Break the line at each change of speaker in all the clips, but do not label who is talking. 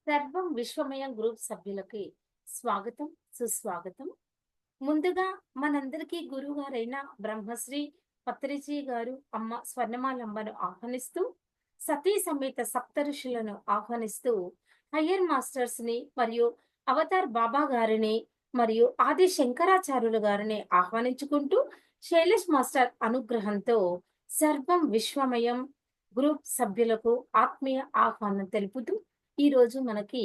సర్వం విశ్వమయం గ్రూప్ సభ్యులకి స్వాగతం, సుస్వాగతం. ముందుగా మనందరికీ గురువుగారైన బ్రహ్మశ్రీ పత్రిజీ గారు అమ్మ స్వర్ణమాలంబను ఆహ్వానిస్తూ, సతీ సమేత సప్త ఋషులను ఆహ్వానిస్తూ, హయ్యర్ మాస్టర్స్ ని మరియు అవతార్ బాబా గారిని మరియు ఆది శంకరాచార్యులు గారిని ఆహ్వానించుకుంటూ, శైలేష్ మాస్టర్ అనుగ్రహంతో సర్వం విశ్వమయం గ్రూప్ సభ్యులకు ఆత్మీయ ఆహ్వానం తెలుపుతూ, ఈరోజు మనకి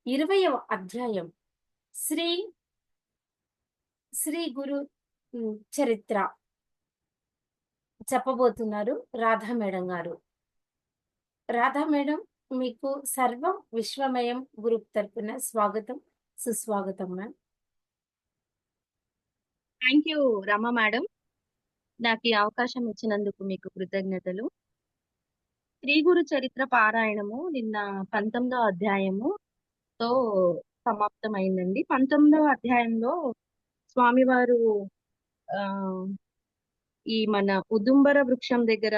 20వ అధ్యాయం శ్రీ శ్రీ గురు చరిత్ర చెప్పబోతున్నారు రాధా మేడం గారు. రాధా మేడం, మీకు సర్వం విశ్వమయం గ్రూప్ తరపున స్వాగతం, సుస్వాగతం ma'am.
Thank you Rama madam. నాకు ఈ అవకాశం ఇచ్చినందుకు మీకు కృతజ్ఞతలు. శ్రీ గురు చరిత్ర పారాయణము నిన్న 19వ అధ్యాయముతో సమాప్తమైందండి. 19వ అధ్యాయంలో స్వామివారు ఆ ఈ మన ఉదుంబర వృక్షం దగ్గర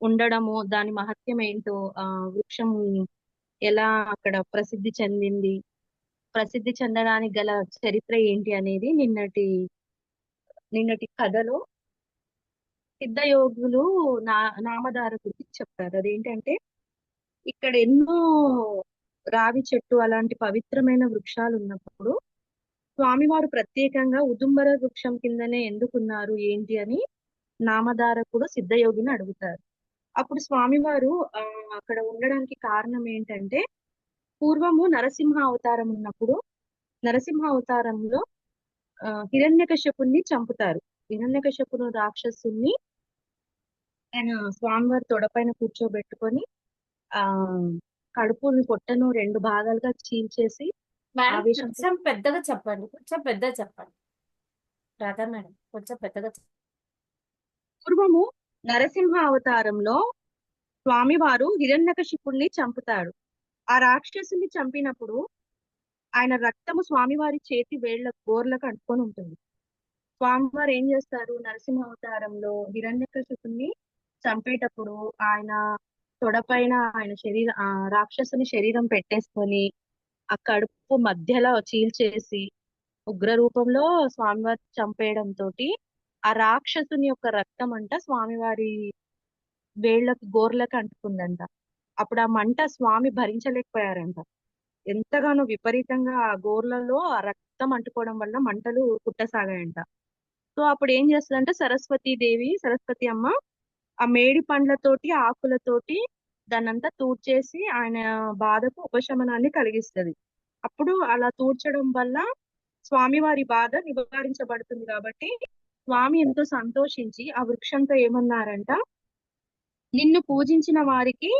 ఉండడము, దాని మహత్యం ఏంటో, వృక్షం ఎలా అక్కడ ప్రసిద్ధి చెందింది, ప్రసిద్ధి చెందడానికి గల చరిత్ర ఏంటి అనేది నిన్నటి కథలో సిద్ధయోగులు నామధారకుడికి చెప్పారు. అదేంటంటే, ఇక్కడ ఎన్నో రావి చెట్టు అలాంటి పవిత్రమైన వృక్షాలు ఉన్నప్పుడు స్వామివారు ప్రత్యేకంగా ఉదుంబర వృక్షం కిందనే ఎందుకున్నారు ఏంటి అని నామధారకుడు సిద్ధయోగిని అడుగుతారు. అప్పుడు స్వామివారు అక్కడ ఉండడానికి కారణం ఏంటంటే, పూర్వము నరసింహ అవతారం ఉన్నప్పుడు నరసింహ అవతారంలో హిరణ్యకశ్యపుణ్ణి చంపుతారు. హిరణ్యకశ్యపును రాక్షసుని ఆయన స్వామివారి తొడపైన కూర్చోబెట్టుకొని ఆ కడుపుని పొట్టను 2 భాగాలుగా చీల్చేసి
మేడం
ఆవేశంతో
కొంచెం పెద్దగా చెప్పండి, కొంచెం పెద్దగా చెప్పండి. రాధా మేడం కొంచెం పెద్దగా
పూర్వము నరసింహ అవతారంలో స్వామివారు హిరణ్యకశిపుణ్ణి చంపుతాడు. ఆ రాక్షసుని చంపినప్పుడు ఆయన రక్తము స్వామివారి చేతి వేళ్ల గోర్లకు అంటుకొని ఉంటుంది. స్వామివారు ఏం చేస్తారు, నరసింహ అవతారంలో హిరణ్యకశిపుణ్ణి చంపేటప్పుడు ఆయన తొడపైన ఆయన రాక్షసుని శరీరం పెట్టేసుకొని ఆ కడుపు మధ్యలో చీల్చేసి ఉగ్ర రూపంలో స్వామివారి చంపేయడంతో ఆ రాక్షసుని యొక్క రక్తం అంట స్వామివారి వేళ్లకు గోర్లకు అంటుకుందంట. అప్పుడు ఆ మంట స్వామి భరించలేకపోయారంట. ఎంతగానో విపరీతంగా ఆ గోర్లలో ఆ రక్తం అంటుకోవడం వల్ల మంటలు పుట్టసాగాయంట. సో అప్పుడు ఏం చేస్తుందంటే, సరస్వతి అమ్మ ఆ మేడి పండ్లతోటి ఆకులతోటి దాన్నంతా తూడ్చేసి ఆయన బాధకు ఉపశమనాన్ని కలిగిస్తది. అప్పుడు అలా తూడ్చడం వల్ల స్వామివారి బాధ నివారించబడుతుంది. కాబట్టి స్వామి ఎంతో సంతోషించి ఆ వృక్షంతో ఏమన్నారంట, నిన్ను పూజించిన వారికి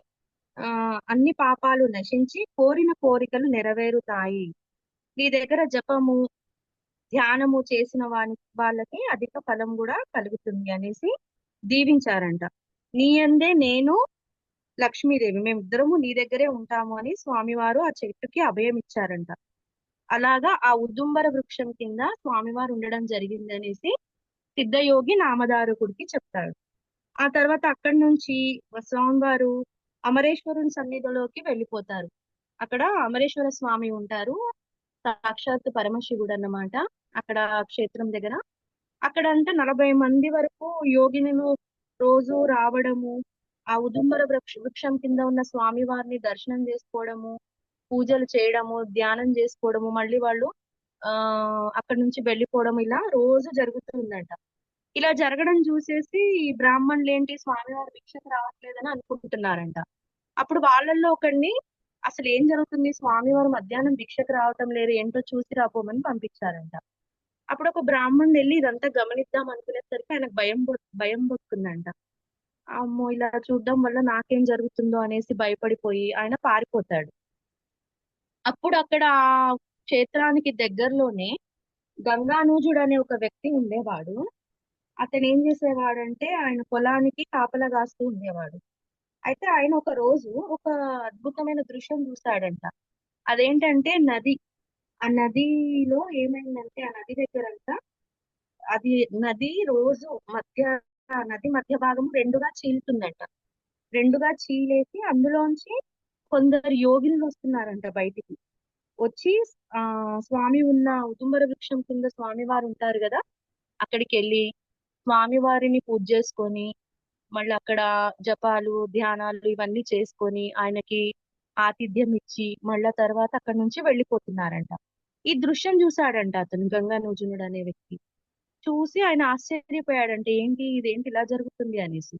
అన్ని పాపాలు నశించి కోరిన కోరికలు నెరవేరుతాయి. నీ దగ్గర జపము ధ్యానము చేసిన వాళ్ళకి అధిక ఫలం కూడా కలుగుతుంది అనేసి దీవించారంట. నీ అందే నేను లక్ష్మీదేవి మేమిద్దరము నీ దగ్గరే ఉంటాము అని స్వామివారు ఆ చెట్టుకి అభయం ఇచ్చారంట. అలాగా ఆ ఉదుంబర వృక్షం కింద స్వామివారు ఉండడం జరిగింది అనేసి సిద్ధయోగి నామధారకుడికి చెప్తాడు. ఆ తర్వాత అక్కడి నుంచి స్వామివారు అమరేశ్వరుని సన్నిధిలోకి వెళ్ళిపోతారు. అక్కడ అమరేశ్వర స్వామి ఉంటారు, సాక్షాత్ పరమశివుడు అన్నమాట. అక్కడ క్షేత్రం దగ్గర అక్కడ అంటే 40 మంది వరకు యోగినులు రోజు రావడము, ఆ ఉదుంబర వృక్షం కింద ఉన్న స్వామి వారిని దర్శనం చేసుకోవడము, పూజలు చేయడము, ధ్యానం చేసుకోవడము, మళ్ళీ వాళ్ళు ఆ అక్కడ నుంచి వెళ్ళిపోవడం ఇలా రోజు జరుగుతుందంట. ఇలా జరగడం చూసేసి ఈ బ్రాహ్మణులు ఏంటి స్వామివారి భిక్షకు రావట్లేదని అనుకుంటున్నారంట. అప్పుడు వాళ్ళల్లో ఒకడిని, అసలు ఏం జరుగుతుంది, స్వామివారు మధ్యాహ్నం భిక్షకు రావటం లేదు, ఏంటో చూసి రాపోమని పంపించారంట. అప్పుడు ఒక బ్రాహ్మణుడు వెళ్ళి ఇదంతా గమనిద్దాం అనుకునేసరికి ఆయనకు భయం పుట్టుకుందంట. అమ్మో, ఇలా చూడడం వల్ల నాకేం జరుగుతుందో అనేసి భయపడిపోయి ఆయన పారిపోతాడు. అప్పుడు అక్కడ ఆ క్షేత్రానికి దగ్గరలోనే గంగానూజుడు అనే ఒక వ్యక్తి ఉండేవాడు. అతను ఏం చేసేవాడంటే, ఆయన పొలానికి కాపలా కాస్తూ ఉండేవాడు. అయితే ఆయన ఒక రోజు ఒక అద్భుతమైన దృశ్యం చూశాడంట. అదేంటంటే నది. ఆ నదిలో ఏమైందంటే, ఆ నది దగ్గరంట అది నది రోజు నది మధ్య భాగం రెండుగా చీలుతుందంట. రెండుగా చీలేసి అందులోంచి కొందరు యోగినులు వస్తున్నారంట బయటికి వచ్చి ఆ స్వామి ఉన్న ఉదుంబర వృక్షం కింద స్వామి వారు ఉంటారు కదా, అక్కడికి వెళ్ళి స్వామి వారిని పూజ చేసుకొని మళ్ళీ అక్కడ జపాలు ధ్యానాలు ఇవన్నీ చేసుకొని ఆయనకి ఆతిథ్యం ఇచ్చి మళ్ళా తర్వాత అక్కడ నుంచి వెళ్ళిపోతున్నారంట. ఈ దృశ్యం చూశాడంట అతను, గంగానూజునుడు అనే వ్యక్తి. చూసి ఆయన ఆశ్చర్యపోయాడంట, ఏంటి ఇదేంటి ఇలా జరుగుతుంది అనేసి.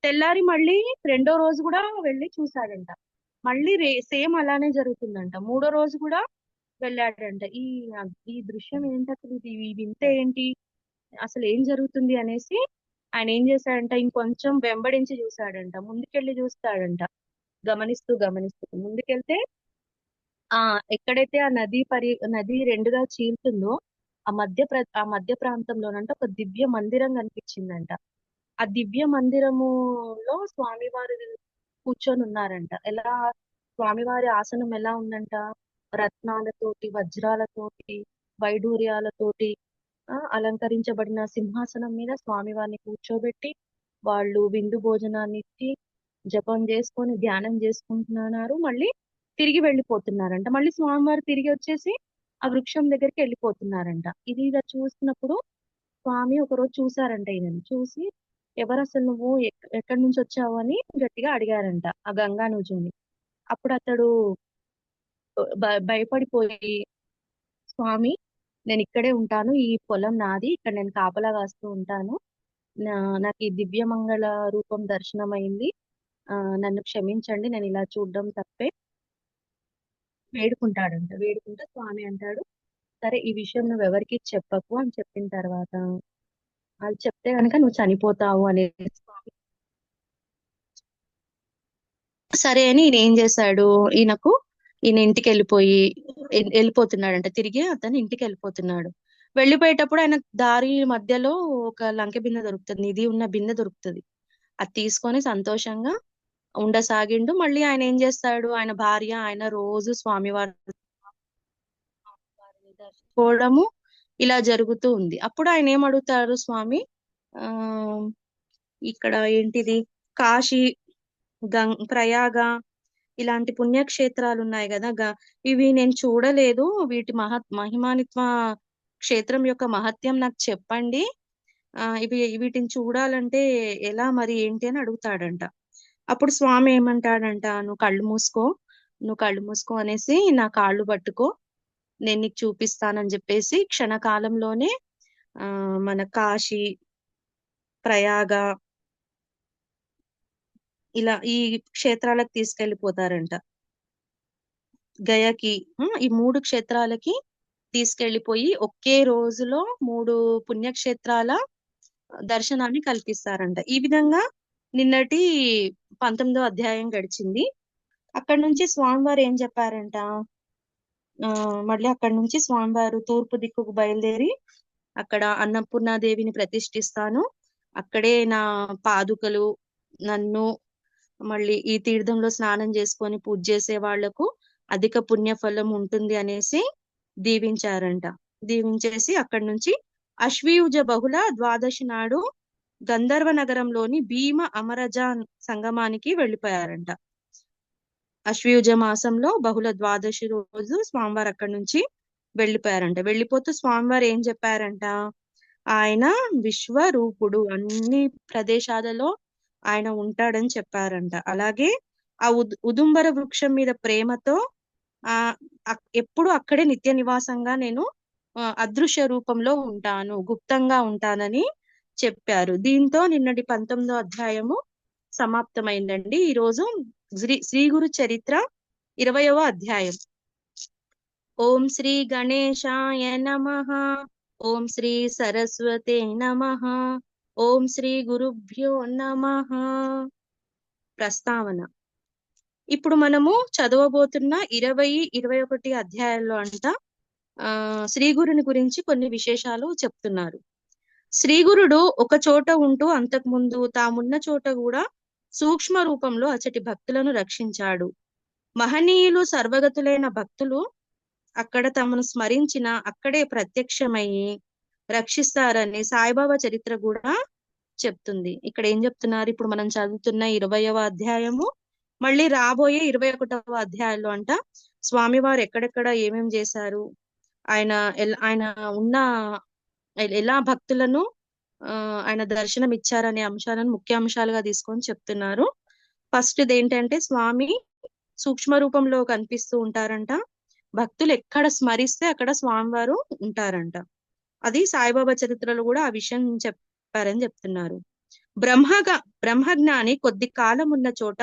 తెల్లారి మళ్ళీ రెండో రోజు కూడా వెళ్ళి చూశాడంట. మళ్ళీ సేమ్ అలానే జరుగుతుందంట. మూడో రోజు కూడా వెళ్ళాడంట. ఈ దృశ్యం ఏంటి అసలు, ఇది ఈ వింత ఏంటి, అసలు ఏం జరుగుతుంది అనేసి ఆయన ఏం చేశాడంట, ఇంకొంచెం వెంబడించి చూశాడంట, ముందుకెళ్ళి చూస్తాడంట. గమనిస్తూ గమనిస్తూ ముందుకెళ్తే ఆ ఎక్కడైతే ఆ నది రెండుగా చీలుతుందో ఆ మధ్య ప్రాంతంలోనంట ఒక దివ్య మందిరం కనిపించిందంట. ఆ దివ్య మందిరములో స్వామివారు కూర్చొని ఉన్నారంట. ఎలా, స్వామివారి ఆసనం ఎలా ఉందంట, రత్నాలతోటి వజ్రాలతోటి వైడూర్యాలతోటి అలంకరించబడిన సింహాసనం మీద స్వామివారిని కూర్చోబెట్టి వాళ్ళు విందు భోజనాన్ని ఇచ్చి జపం చేసుకొని ధ్యానం చేసుకుంటున్నారు. మళ్ళీ తిరిగి వెళ్ళిపోతున్నారంట. మళ్ళీ స్వామివారు తిరిగి వచ్చేసి ఆ వృక్షం దగ్గరికి వెళ్ళిపోతున్నారంట. ఇది ఇలా చూసినప్పుడు స్వామి ఒకరోజు చూసారంట ఈయనని. చూసి ఎవరు అసలు నువ్వు, ఎక్కడి నుంచి వచ్చావు అని గట్టిగా అడిగారంట ఆ గంగానూజుని. అప్పుడు అతడు భయపడిపోయి, స్వామి నేను ఇక్కడే ఉంటాను, ఈ పొలం నాది, ఇక్కడ నేను కాపలా కాస్తూ ఉంటాను, నాకు ఈ దివ్యమంగళ రూపం దర్శనమైంది, నన్ను క్షమించండి, నేను ఇలా చూడడం తప్పే వేడుకుంటాడంట. వేడుకుంటే స్వామి అంటాడు, సరే ఈ విషయం నువ్వు ఎవరికి చెప్పకు అని చెప్పిన తర్వాత, అది చెప్తే కనుక నువ్వు చనిపోతావు అనేది స్వామి. సరే అని ఈయన ఏం చేశాడు, ఈయన ఇంటికి వెళ్ళిపోతున్నాడంట. తిరిగి అతను ఇంటికి వెళ్ళిపోతున్నాడు. వెళ్ళిపోయేటప్పుడు ఆయన దారి మధ్యలో ఒక లంకె బిందె దొరుకుతుంది, నిధి ఉన్న బిందె దొరుకుతుంది. అది తీసుకొని సంతోషంగా ఉండసాగిండు. మళ్ళీ ఆయన ఏం చేస్తాడు, ఆయన భార్య ఆయన రోజు స్వామివారిని దర్శించుకోవడము ఇలా జరుగుతూ ఉంది. అప్పుడు ఆయన ఏం అడుగుతారు, స్వామి ఆ ఇక్కడ ఏంటిది, కాశీ, ప్రయాగ ఇలాంటి పుణ్యక్షేత్రాలు ఉన్నాయి కదా, ఇవి నేను చూడలేదు, వీటి మహిమానిత్వ క్షేత్రం యొక్క మహత్యం నాకు చెప్పండి, వీటిని చూడాలంటే ఎలా మరి ఏంటి అని అడుగుతాడంట. అప్పుడు స్వామి ఏమంటాడంట, నువ్వు కళ్ళు మూసుకో అనేసి నా కాళ్ళు పట్టుకో, నేను నీకు చూపిస్తానని చెప్పేసి క్షణకాలంలోనే మన కాశీ, ప్రయాగ ఇలా ఈ క్షేత్రాలకు తీసుకెళ్లిపోతారంట. గయకి, ఈ 3 క్షేత్రాలకి తీసుకెళ్లిపోయి ఒకే రోజులో 3 పుణ్యక్షేత్రాల దర్శనాన్ని కల్పిస్తారంట. ఈ విధంగా నిన్నటి 19వ అధ్యాయం గడిచింది. అక్కడ నుంచి స్వామివారు ఏం చెప్పారంట, మళ్ళీ అక్కడ నుంచి స్వామివారు తూర్పు దిక్కుకు బయలుదేరి అక్కడ అన్నపూర్ణాదేవిని ప్రతిష్ఠిస్తాను, అక్కడే నా పాదుకలు, నన్ను మళ్ళీ ఈ తీర్థంలో స్నానం చేసుకొని పూజ చేసే వాళ్లకు అధిక పుణ్యఫలం ఉంటుంది అనేసి దీవించారంట. దీవించేసి అక్కడి నుంచి అశ్వయుజ బహుళ ద్వాదశి నాడు గంధర్వ నగరంలోని భీమ అమరజాన్ సంగమానికి వెళ్ళిపోయారంట. అశ్వయుజ మాసంలో బహుళ ద్వాదశి రోజు స్వామివారు అక్కడి నుంచి వెళ్ళిపోయారంట. వెళ్ళిపోతూ స్వామివారు ఏం చెప్పారంట, ఆయన విశ్వరూపుడు, అన్ని ప్రదేశాలలో ఆయన ఉంటాడని చెప్పారంట. అలాగే ఆ ఉదుంబర వృక్షం మీద ప్రేమతో ఎప్పుడు అక్కడే నిత్య నివాసంగా నేను అదృశ్య రూపంలో ఉంటాను, గుప్తంగా ఉంటానని చెప్పారు. దీంతో నిన్నటి 19వ అధ్యాయము సమాప్తమైందండి. ఈరోజు శ్రీ గురు చరిత్ర 20వ అధ్యాయం. ఓం శ్రీ గణేశాయ నమః. ఓం శ్రీ సరస్వతే నమః. ఓం శ్రీ గురుభ్యో నమః. ప్రస్తావన. ఇప్పుడు మనము చదవబోతున్న 20, 21 అధ్యాయాల్లో అంట శ్రీ గురుని గురించి కొన్ని విశేషాలు చెప్తున్నారు. శ్రీ గురుడు ఒక చోట ఉంటూ అంతకుముందు తామున్న చోట కూడా సూక్ష్మ రూపంలో అచటి భక్తులను రక్షించాడు. మహనీయులు సర్వగతులైన భక్తులు అక్కడ తమను స్మరించిన అక్కడే ప్రత్యక్షమయ్యి రక్షిస్తారని సాయిబాబా చరిత్ర కూడా చెప్తుంది. ఇక్కడ ఏం చెప్తున్నారు, ఇప్పుడు మనం చదువుతున్న 20వ అధ్యాయము మళ్ళీ రాబోయే 21వ అధ్యాయంలో అంట స్వామివారు ఎక్కడెక్కడ ఏమేం చేశారు, ఆయన ఆయన ఉన్న ఎలా భక్తులను ఆయన దర్శనం ఇచ్చారనే అంశాలను ముఖ్య అంశాలుగా తీసుకొని చెప్తున్నారు. ఫస్ట్ ఏంటంటే స్వామి సూక్ష్మ రూపంలో కనిపిస్తూ ఉంటారంట. భక్తులు ఎక్కడ స్మరిస్తే అక్కడ స్వామివారు ఉంటారంట. అది సాయిబాబా చరిత్రలో కూడా ఆ విషయం చెప్పారని చెప్తున్నారు. బ్రహ్మజ్ఞాని కొద్ది కాలం ఉన్న చోట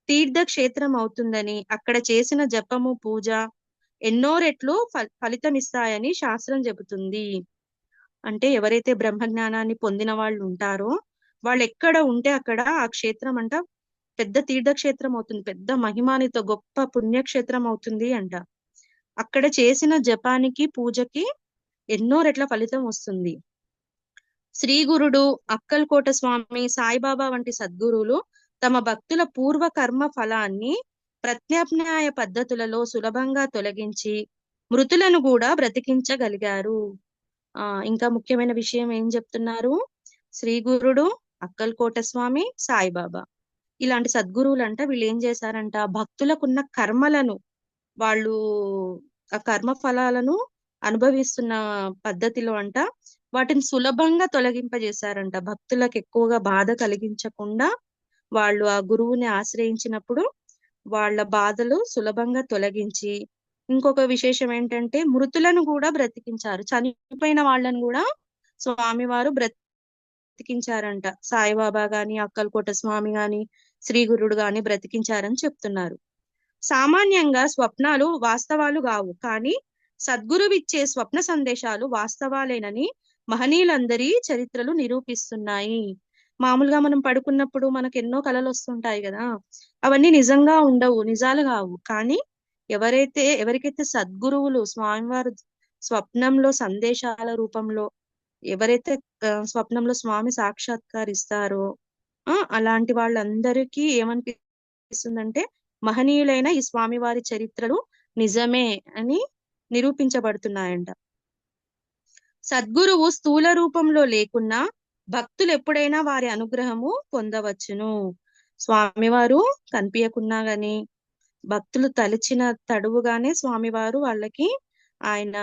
తీర్థక్షేత్రం అవుతుందని, అక్కడ చేసిన జపము పూజ ఎన్నో రెట్లు ఫలితం ఇస్తాయని శాస్త్రం చెబుతుంది. అంటే ఎవరైతే బ్రహ్మజ్ఞానాన్ని పొందిన వాళ్ళు ఉంటారో వాళ్ళు ఎక్కడ ఉంటే అక్కడ ఆ క్షేత్రం అంట పెద్ద తీర్థక్షేత్రం అవుతుంది, పెద్ద మహిమానితో గొప్ప పుణ్యక్షేత్రం అవుతుంది అంట. అక్కడ చేసిన జపానికి పూజకి ఎన్నో రెట్ల ఫలితం వస్తుంది. శ్రీ గురుడు, అక్కల్కోట స్వామి, సాయిబాబా వంటి సద్గురువులు తమ భక్తుల పూర్వ కర్మ ఫలాన్ని ప్రత్యామ్నాయ పద్ధతులలో సులభంగా తొలగించి మృతులను కూడా బ్రతికించగలిగారు. ఇంకా ముఖ్యమైన విషయం ఏం చెప్తున్నారు? శ్రీ గురుడు, అక్కల్కోట స్వామి, సాయిబాబా ఇలాంటి సద్గురువులు అంట వీళ్ళు ఏం చేశారంట, భక్తులకున్న కర్మలను వాళ్ళు ఆ కర్మ ఫలాలను అనుభవిస్తున్న పద్ధతిలో అంట వాటిని సులభంగా తొలగింపజేశారంట. భక్తులకు ఎక్కువగా బాధ కలిగించకుండా వాళ్ళు ఆ గురువుని ఆశ్రయించినప్పుడు వాళ్ళ బాధలు సులభంగా తొలగించి, ఇంకొక విశేషం ఏంటంటే మృతులను కూడా బ్రతికించారు. చనిపోయిన వాళ్ళను కూడా స్వామివారు బ్రతికించారంట. సాయిబాబా గాని, అక్కల్కోట స్వామి గాని, శ్రీ గురుడు గాని బ్రతికించారని చెప్తున్నారు. సామాన్యంగా స్వప్నాలు వాస్తవాలు కావు, కానీ సద్గురువిచ్చే స్వప్న సందేశాలు వాస్తవాలేనని మహనీయులందరి చరిత్రలు నిరూపిస్తున్నాయి. మామూలుగా మనం పడుకున్నప్పుడు మనకు ఎన్నో కలలు వస్తుంటాయి కదా, అవన్నీ నిజంగా ఉండవు, నిజాలు కావు. కానీ ఎవరికైతే సద్గురువులు స్వామివారు స్వప్నంలో సందేశాల రూపంలో ఎవరైతే స్వప్నంలో స్వామి సాక్షాత్కారిస్తారో అలాంటి వాళ్ళందరికీ ఏమనిపిస్తుందంటే మహనీయులైన ఈ స్వామివారి చరిత్రలు నిజమే అని నిరూపించబడుతున్నాయంట. సద్గురువు స్థూల రూపంలో లేకున్నా భక్తులు ఎప్పుడైనా వారి అనుగ్రహము పొందవచ్చును. స్వామివారు కనిపించకున్నా గాని భక్తులు తలిచిన తడువుగానే స్వామివారు వాళ్ళకి ఆయన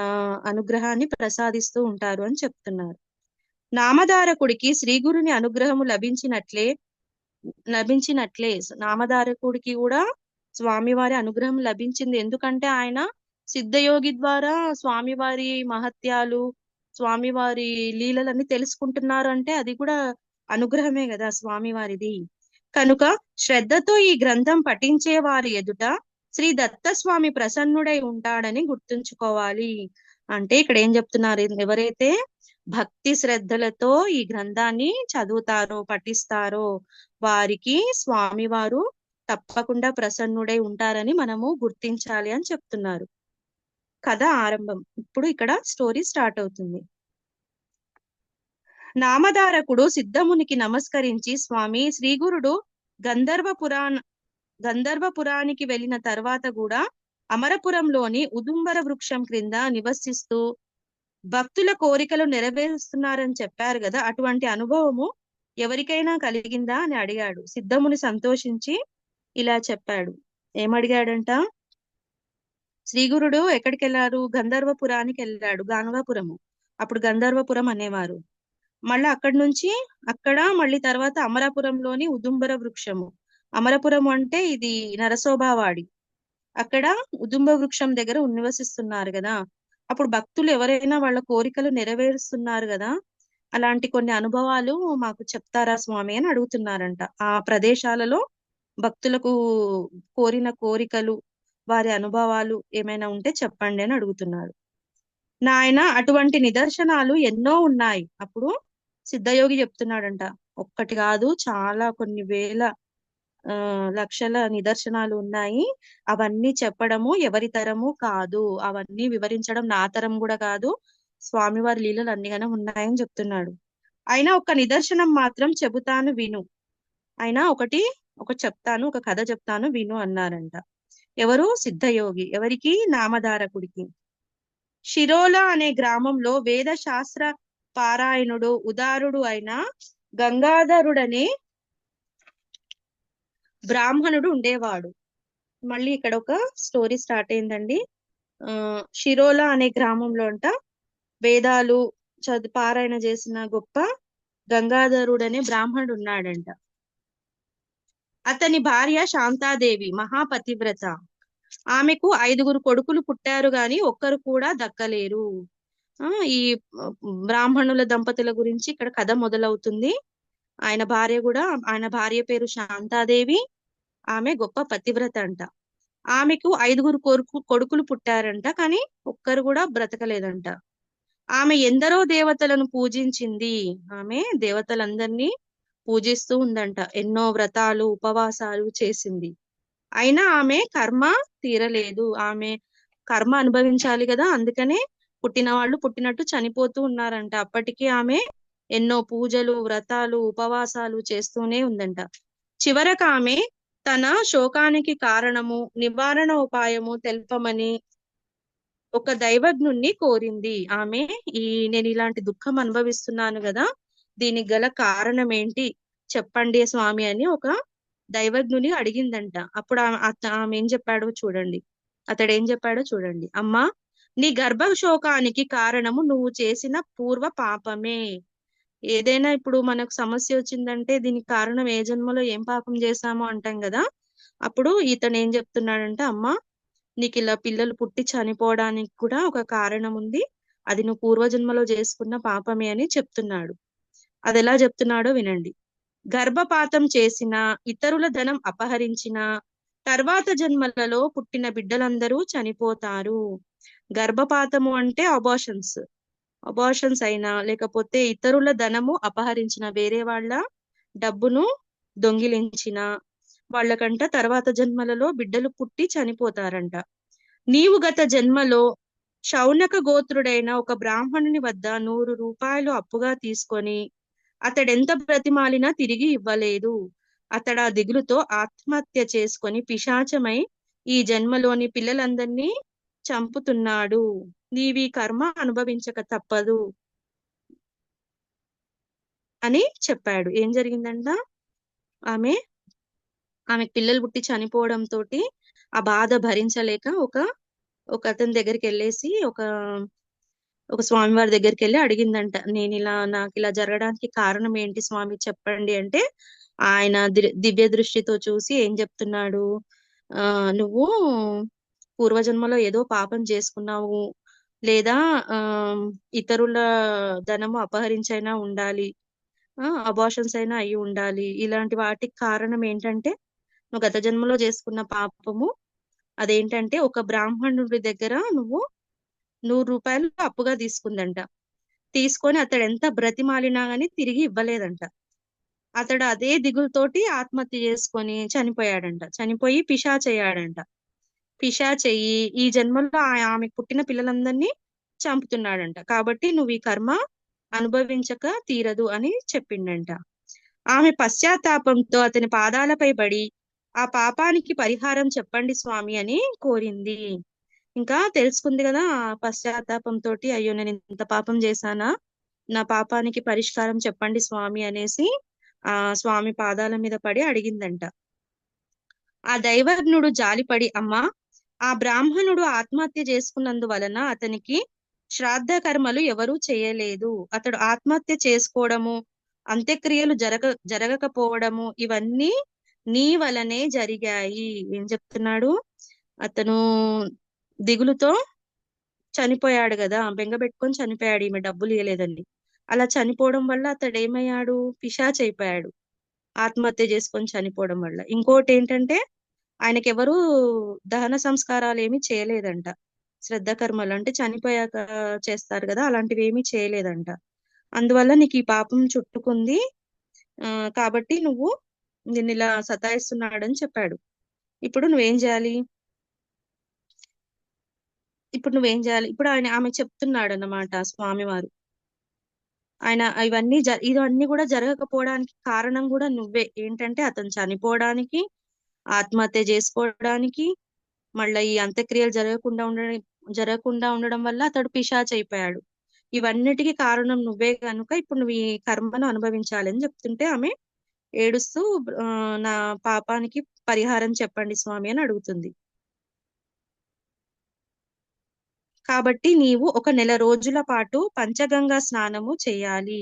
అనుగ్రహాన్ని ప్రసాదిస్తూ ఉంటారు అని చెప్తున్నారు. నామధారకుడికి శ్రీగురుని అనుగ్రహము లభించినట్లే నామధారకుడికి కూడా స్వామివారి అనుగ్రహం లభించింది. ఎందుకంటే ఆయన సిద్ధయోగి ద్వారా స్వామివారి మహత్యాలు, స్వామివారి లీలలన్నీ తెలుసుకుంటున్నారు అంటే అది కూడా అనుగ్రహమే కదా స్వామివారిది. కనుక శ్రద్ధతో ఈ గ్రంథం పఠించే వారి ఎదుట శ్రీ దత్తస్వామి ప్రసన్నుడై ఉంటాడని గుర్తుంచుకోవాలి. అంటే ఇక్కడ ఏం చెప్తున్నారు, ఎవరైతే భక్తి శ్రద్ధలతో ఈ గ్రంథాన్ని చదువుతారో పఠిస్తారో వారికి స్వామివారు తప్పకుండా ప్రసన్నుడై ఉంటారని మనము గుర్తించాలి అని చెప్తున్నారు. కథ ఆరంభం. ఇప్పుడు ఇక్కడ స్టోరీ స్టార్ట్ అవుతుంది. నామధారకుడు సిద్ధమునికి నమస్కరించి, స్వామి, శ్రీగురుడు గంధర్వపురానికి వెళ్ళిన తర్వాత కూడా అమరపురంలోని ఉదుంబర వృక్షం క్రింద నివసిస్తూ భక్తుల కోరికలు నెరవేరుస్తున్నారని చెప్పారు కదా, అటువంటి అనుభవము ఎవరికైనా కలిగిందా అని అడిగాడు. సిద్ధముని సంతోషించి ఇలా చెప్పాడు. ఏమడిగాడంట, శ్రీగురుడు ఎక్కడికి వెళ్ళారు? గంధర్వపురానికి వెళ్ళాడు. గానవాపురము, అప్పుడు గంధర్వపురం అనేవారు. మళ్ళీ అక్కడి నుంచి మళ్ళీ తర్వాత అమరాపురంలోని ఉదుంబర వృక్షము. అమరపురం అంటే ఇది నరసోబావాడి. అక్కడ ఉదుంబ వృక్షం దగ్గర నివసిస్తున్నారు కదా. అప్పుడు భక్తులు ఎవరైనా వాళ్ళ కోరికలు నెరవేరుస్తున్నారు కదా, అలాంటి కొన్ని అనుభవాలు మాకు చెప్తారా స్వామి అని అడుగుతున్నారంట. ఆ ప్రదేశాలలో భక్తులకు కోరిన కోరికలు, వారి అనుభవాలు ఏమైనా ఉంటే చెప్పండి అని అడుగుతున్నాడు. నాయన, అటువంటి నిదర్శనాలు ఎన్నో ఉన్నాయి. అప్పుడు సిద్ధయోగి చెప్తున్నాడంట, ఒక్కటి కాదు, చాలా కొన్ని వేల లక్షల నిదర్శనాలు ఉన్నాయి. అవన్నీ చెప్పడము ఎవరి తరము కాదు, అవన్నీ వివరించడం నా తరం కూడా కాదు. స్వామివారి లీలలు అన్నిగానే ఉన్నాయని చెప్తున్నాడు. అయినా ఒక నిదర్శనం మాత్రం చెబుతాను విను. అయినా ఒక చెప్తాను, ఒక కథ చెప్తాను విను అన్నారంట. ఎవరు? సిద్ధయోగి. ఎవరికి? నామధారకుడికి. షిరోల అనే గ్రామంలో వేద శాస్త్ర పారాయణుడు, ఉదారుడు అయిన బ్రాహ్మణుడు ఉండేవాడు. మళ్ళీ ఇక్కడ ఒక స్టోరీ స్టార్ట్ అయిందండి. ఆ షిరోలా అనే గ్రామంలో అంట వేదాలు పారాయణ చేసిన గొప్ప గంగాధరుడు అనే బ్రాహ్మణుడు ఉన్నాడంట. అతని భార్య శాంతాదేవి మహాపతివ్రత. ఆమెకు 5 కొడుకులు పుట్టారు గాని ఒక్కరు కూడా దక్కలేరు. ఆ ఈ బ్రాహ్మణుల దంపతుల గురించి ఇక్కడ కథ మొదలవుతుంది. ఆయన భార్య పేరు శాంతాదేవి. ఆమె గొప్ప పతివ్రత అంట. ఆమెకు 5 కొడుకులు పుట్టారంట, కానీ ఒక్కరు కూడా బ్రతకలేదంట. ఆమె ఎందరో దేవతలను పూజించింది. ఆమె దేవతలందరినీ పూజిస్తూ ఉందంట. ఎన్నో వ్రతాలు ఉపవాసాలు చేసింది. అయినా ఆమె కర్మ తీరలేదు. ఆమె కర్మ అనుభవించాలి కదా, అందుకనే పుట్టిన వాళ్ళు పుట్టినట్టు చనిపోతూ ఉన్నారంట. అప్పటికి ఆమె ఎన్నో పూజలు వ్రతాలు ఉపవాసాలు చేస్తూనే ఉందంట. చివరకు ఆమె తన శోకానికి కారణము నివారణ ఉపాయము తెల్పమని ఒక దైవజ్ఞుణ్ణి కోరింది. ఆమె నేను ఇలాంటి దుఃఖం అనుభవిస్తున్నాను కదా, దీనికి గల కారణం ఏంటి చెప్పండి స్వామి అని ఒక దైవజ్ఞుని అడిగిందంట. అప్పుడు ఆమె ఏం చెప్పాడో చూడండి. అతడు ఏం చెప్పాడో చూడండి. అమ్మా, నీ గర్భ శోకానికి కారణము నువ్వు చేసిన పూర్వ పాపమే. ఏదైనా ఇప్పుడు మనకు సమస్య వచ్చిందంటే దీనికి కారణం ఏ జన్మలో ఏం పాపం చేశామో అంటాం కదా. అప్పుడు ఇతను ఏం చెప్తున్నాడంటే, అమ్మా, నీకు ఇలా పిల్లలు పుట్టి చనిపోవడానికి కూడా ఒక కారణం ఉంది. అది నువ్వు పూర్వజన్మలో చేసుకున్న పాపమే అని చెప్తున్నాడు. అది ఎలా చెప్తున్నాడో వినండి. గర్భపాతం చేసిన, ఇతరుల ధనం అపహరించిన తర్వాత జన్మలలో పుట్టిన బిడ్డలందరూ చనిపోతారు. గర్భపాతము అంటే అబార్షన్స్ అయినా, లేకపోతే ఇతరుల ధనము అపహరించిన, వేరే వాళ్ళ డబ్బును దొంగిలించిన వాళ్ళకంట తర్వాత జన్మలలో బిడ్డలు పుట్టి చనిపోతారంట. నీవు గత జన్మలో శౌనక గోత్రుడైన ఒక బ్రాహ్మణుని వద్ద 100 రూపాయలు అప్పుగా తీసుకొని అతడెంత బ్రతిమాలినా తిరిగి ఇవ్వలేదు. అతడు ఆ దిగులుతో ఆత్మహత్య చేసుకొని పిశాచమై ఈ జన్మలోని పిల్లలందరినీ చంపుతున్నాడు. నీవి కర్మ అనుభవించక తప్పదు అని చెప్పాడు. ఏం జరిగిందంట, ఆమె పిల్లలు పుట్టి చనిపోవడం తోటి ఆ బాధ భరించలేక ఒక అతని దగ్గరికి వెళ్ళేసి ఒక స్వామివారి దగ్గరికి వెళ్ళి అడిగిందంట. నాకు ఇలా జరగడానికి కారణం ఏంటి స్వామి చెప్పండి అంటే, ఆయన దివ్య దృష్టితో చూసి ఏం చెప్తున్నాడు, నువ్వు పూర్వజన్మలో ఏదో పాపం చేసుకున్నావు, లేదా ఆ ఇతరుల ధనము అపహరించైనా ఉండాలి, అబార్షన్స్ అయినా అయి ఉండాలి. ఇలాంటి వాటికి కారణం ఏంటంటే, నువ్వు గత జన్మలో చేసుకున్న పాపము. అదేంటంటే, ఒక బ్రాహ్మణుడి దగ్గర నువ్వు 100 రూపాయలు అప్పుగా తీసుకుందంట. తీసుకొని అతడు ఎంత బ్రతిమాలినా గాని తిరిగి ఇవ్వలేదంట. అతడు అదే దిగులతోటి ఆత్మహత్య చేసుకొని చనిపోయాడంట. చనిపోయి పిశాచయ్యాడంట. పిశాచయ్యి ఈ జన్మలో ఆమెకు పుట్టిన పిల్లలందరినీ చంపుతున్నాడంట. కాబట్టి నువ్వు ఈ కర్మ అనుభవించక తీరదు అని చెప్పిండంట. ఆమె పశ్చాత్తాపంతో అతని పాదాలపై పడి ఆ పాపానికి పరిహారం చెప్పండి స్వామి అని కోరింది. ఇంకా తెలుసుకుంది కదా, ఆ పశ్చాత్తాపంతో అయ్యో నేను ఇంత పాపం చేశానా, నా పాపానికి పరిష్కారం చెప్పండి స్వామి అనేసి ఆ స్వామి పాదాల మీద పడి అడిగిందంట. ఆ దైవజ్ఞుడు జాలిపడి, అమ్మా, ఆ బ్రాహ్మణుడు ఆత్మహత్య చేసుకున్నందువలన అతనికి శ్రాద్ధ కర్మలు ఎవరూ చేయలేదు. అతడు ఆత్మహత్య చేసుకోవడము, అంత్యక్రియలు జరగకపోవడము ఇవన్నీ నీ వలనే జరిగాయి. ఏం చెప్తున్నాడు, అతను దిగులుతో చనిపోయాడు కదా, బెంగ పెట్టుకొని చనిపోయాడు ఈమె డబ్బులు ఇవ్వలేదని. అలా చనిపోవడం వల్ల అతడు ఏమయ్యాడు, పిశాచ్ అయిపోయాడు. ఆత్మహత్య చేసుకొని చనిపోవడం వల్ల. ఇంకోటి ఏంటంటే, ఆయనకి ఎవరు దహన సంస్కారాలు ఏమి చేయలేదంట. శ్రద్ధ కర్మలు అంటే చనిపోయాక చేస్తారు కదా, అలాంటివి ఏమీ చేయలేదంట. అందువల్ల నీకు ఈ పాపం చుట్టుకుంది. కాబట్టి నువ్వు నిన్ను ఇలా సతాయిస్తున్నాడని చెప్పాడు. ఇప్పుడు నువ్వేం చేయాలి ఇప్పుడు ఆమె చెప్తున్నాడు అన్నమాట స్వామివారు. ఇవన్నీ కూడా జరగకపోవడానికి కారణం కూడా నువ్వే. ఏంటంటే, అతను చనిపోవడానికి, ఆత్మహత్య చేసుకోవడానికి, మళ్ళీ ఈ అంత్యక్రియలు జరగకుండా ఉండడం వల్ల అతడు పిశాచ్ అయిపోయాడు. ఇవన్నిటికీ కారణం నువ్వే కనుక ఇప్పుడు నువ్వు ఈ కర్మను అనుభవించాలని చెప్తుంటే ఆమె ఏడుస్తూ నా పాపానికి పరిహారం చెప్పండి స్వామి అని అడుగుతుంది. కాబట్టి నీవు ఒక నెల రోజుల పాటు పంచగంగా స్నానము చేయాలి.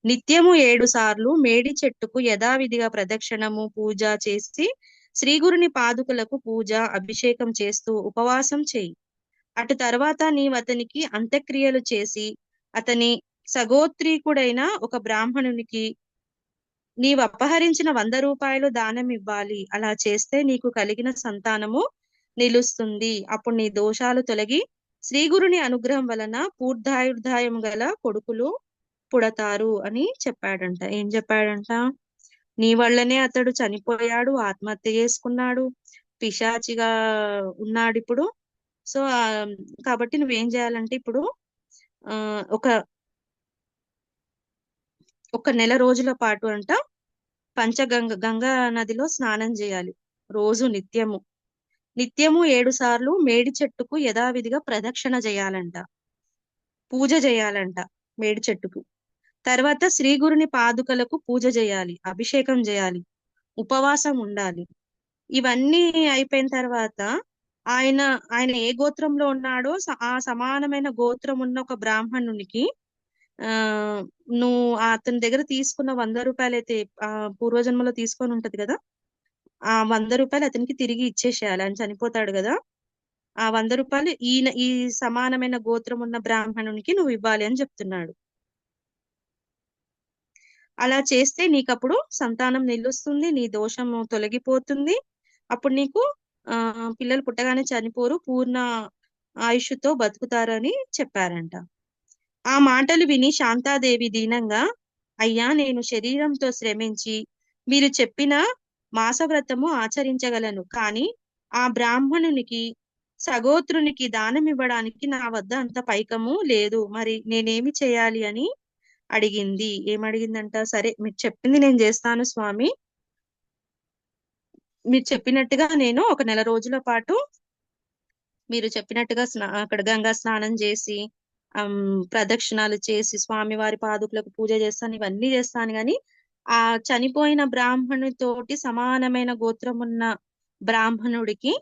నిత్యము 7 సార్లు మేడి చెట్టుకు యథావిధిగా ప్రదక్షిణము పూజ చేసి శ్రీగురుని పాదుకలకు పూజ అభిషేకం చేస్తూ ఉపవాసం చేయి. అటు తర్వాత నీవు అతనికి అంత్యక్రియలు చేసి అతని సగోత్రీకుడైన ఒక బ్రాహ్మణునికి నీవు అపహరించిన 100 రూపాయలు దానం ఇవ్వాలి. అలా చేస్తే నీకు కలిగిన సంతానము నిలుస్తుంది. అప్పుడు నీ దోషాలు తొలగి శ్రీగురుని అనుగ్రహం వలన పూర్ధాయుర్ధాయం గల కొడుకులు పుడతారు అని చెప్పాడంట. ఏం చెప్పాడంట? నీ వల్లనే అతడు చనిపోయాడు, ఆత్మహత్య చేసుకున్నాడు, పిశాచిగా ఉన్నాడు ఇప్పుడు. సో కాబట్టి నువ్వేం చేయాలంటే ఇప్పుడు ఆ ఒక ఒక నెల రోజుల పాటు అంట గంగా నదిలో స్నానం చేయాలి. రోజు నిత్యము 7 సార్లు మేడి చెట్టుకు యథావిధిగా ప్రదక్షిణ చేయాలంట, పూజ చేయాలంట మేడి చెట్టుకు. తర్వాత శ్రీగురుని పాదుకలకు పూజ చేయాలి, అభిషేకం చేయాలి, ఉపవాసం ఉండాలి. ఇవన్నీ అయిపోయిన తర్వాత ఆయన ఆయన ఏ గోత్రంలో ఉన్నాడో ఆ సమానమైన గోత్రం ఉన్న ఒక బ్రాహ్మణునికి ఆ నువ్వు అతని దగ్గర తీసుకున్న 100 రూపాయలు అయితే పూర్వజన్మలో తీసుకొని ఉంటది కదా, ఆ 100 రూపాయలు అతనికి తిరిగి ఇచ్చేసేయాలి. ఆయన చనిపోతాడు కదా, ఆ 100 రూపాయలు ఈ సమానమైన గోత్రం ఉన్న బ్రాహ్మణునికి నువ్వు ఇవ్వాలి అని చెప్తున్నాడు. అలా చేస్తే నీకప్పుడు సంతానం నిలుస్తుంది, నీ దోషము తొలగిపోతుంది. అప్పుడు నీకు పిల్లలు పుట్టగానే చనిపోరు, పూర్ణ ఆయుష్తో బతుకుతారని చెప్పారంట. ఆ మాటలు విని శాంతాదేవి దీనంగా, అయ్యా నేను శరీరంతో శ్రమించి మీరు చెప్పిన మాసవ్రతము ఆచరించగలను, కానీ ఆ బ్రాహ్మణునికి సగోత్రునికి దానం ఇవ్వడానికి నా వద్ద అంత పైకము లేదు, మరి నేనేమి చేయాలి అని అడిగింది. ఏమడిగిందంట? సరే మీరు చెప్పింది నేను చేస్తాను స్వామి, మీరు చెప్పినట్టుగా నేను ఒక నెల రోజుల పాటు మీరు చెప్పినట్టుగా అక్కడ గంగా స్నానం చేసి ప్రదక్షిణాలు చేసి స్వామివారి పాదుకులకు పూజ చేస్తాను, ఇవన్నీ చేస్తాను. కానీ ఆ చనిపోయిన బ్రాహ్మణుతోటి సమానమైన గోత్రం ఉన్న బ్రాహ్మణుడికి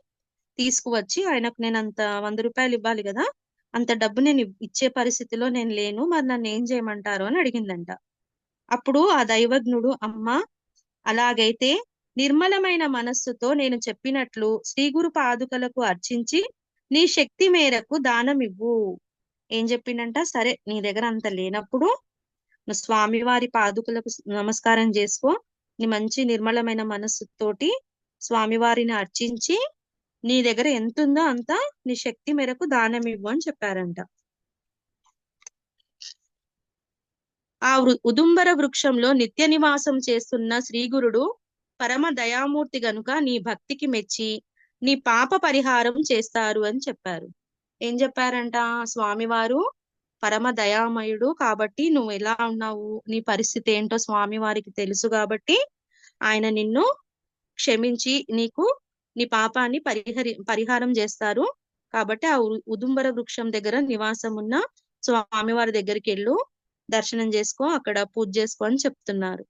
తీసుకువచ్చి ఆయనకు నేను అంత 100 రూపాయలు ఇవ్వాలి కదా, అంత డబ్బు నేను ఇచ్చే పరిస్థితిలో నేను లేను, మరి నన్ను ఏం చేయమంటారు అని అడిగిందంట. అప్పుడు ఆ దైవజ్ఞుడు, అమ్మ అలాగైతే నిర్మలమైన మనస్సుతో నేను చెప్పినట్లు శ్రీగురు పాదుకలకు అర్చించి నీ శక్తి మేరకు దానం ఇవ్వు. ఏం చెప్పిండంట? సరే నీ దగ్గర అంత లేనప్పుడు నువ్వు స్వామివారి పాదుకలకు నమస్కారం చేసుకో, నీ మంచి నిర్మలమైన మనస్సుతోటి స్వామివారిని అర్చించి నీ దగ్గర ఎంత ఉందో అంత నీ శక్తి మేరకు దానం ఇవ్వు అని చెప్పారంట. ఆ ఉదుంబర వృక్షంలో నిత్య నివాసం చేస్తున్న శ్రీగురుడు పరమ దయామూర్తి గనుక నీ భక్తికి మెచ్చి నీ పాప పరిహారం చేస్తారు అని చెప్పారు. ఏం చెప్పారంట? స్వామివారు పరమ దయామయుడు కాబట్టి నువ్వు ఎలా ఉన్నావు, నీ పరిస్థితి ఏంటో స్వామివారికి తెలుసు కాబట్టి ఆయన నిన్ను క్షమించి నీకు నీ పాపాన్ని పరిహారం చేస్తారు. కాబట్టి ఆ ఉదుంబర వృక్షం దగ్గర నివాసం ఉన్న స్వామివారి దగ్గరికి వెళ్ళు, దర్శనం చేసుకో, అక్కడ పూజ చేసుకో అని చెప్తున్నారు.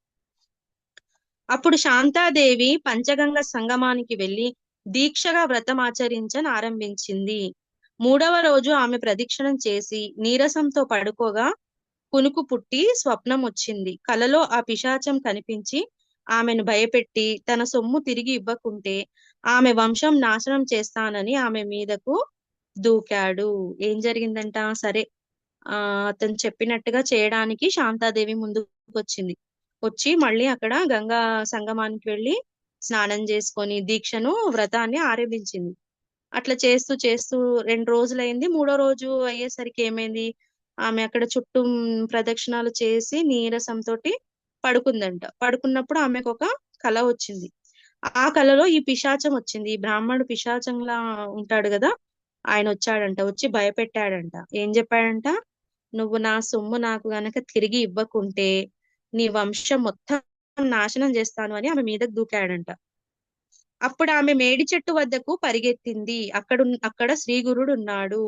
అప్పుడు శాంతాదేవి పంచగంగ సంగమానికి వెళ్లి దీక్షగా వ్రతం ఆచరించని ఆరంభించింది. 3వ రోజు ఆమె ప్రదక్షిణం చేసి నీరసంతో పడుకోగా కునుకు పుట్టి స్వప్నం వచ్చింది. కలలో ఆ పిశాచం కనిపించి ఆమెను భయపెట్టి తన సొమ్ము తిరిగి ఇవ్వకుంటే ఆమె వంశం నాశనం చేస్తానని ఆమె మీదకు దూకాడు. ఏం జరిగిందంట? సరే అతను చెప్పినట్టుగా చేయడానికి శాంతాదేవి ముందుకు వచ్చింది. వచ్చి మళ్ళీ అక్కడ గంగా సంగమానికి వెళ్ళి స్నానం చేసుకొని దీక్షను వ్రతాన్ని ఆరంభించింది. అట్లా చేస్తూ చేస్తూ 2 రోజులైంది. 3వ రోజు అయ్యేసరికి ఏమైంది? ఆమె అక్కడ చుట్టూ ప్రదక్షిణాలు చేసి నీరసంతో పడుకుందంట. పడుకున్నప్పుడు ఆమెకు ఒక కల వచ్చింది. ఆ కలలో ఈ పిశాచం వచ్చింది. ఈ బ్రాహ్మణుడు పిశాచంలా ఉంటాడు కదా, ఆయన వచ్చాడంట. వచ్చి భయపెట్టాడంట. ఏం చెప్పాడంట? నువ్వు నా సొమ్ము నాకు గనక తిరిగి ఇవ్వకుంటే నీ వంశం మొత్తం నాశనం చేస్తాను అని ఆమె మీదకు దూకాడంట. అప్పుడు ఆమె మేడి చెట్టు వద్దకు పరిగెత్తింది. అక్కడ శ్రీగురుడు ఉన్నాడు.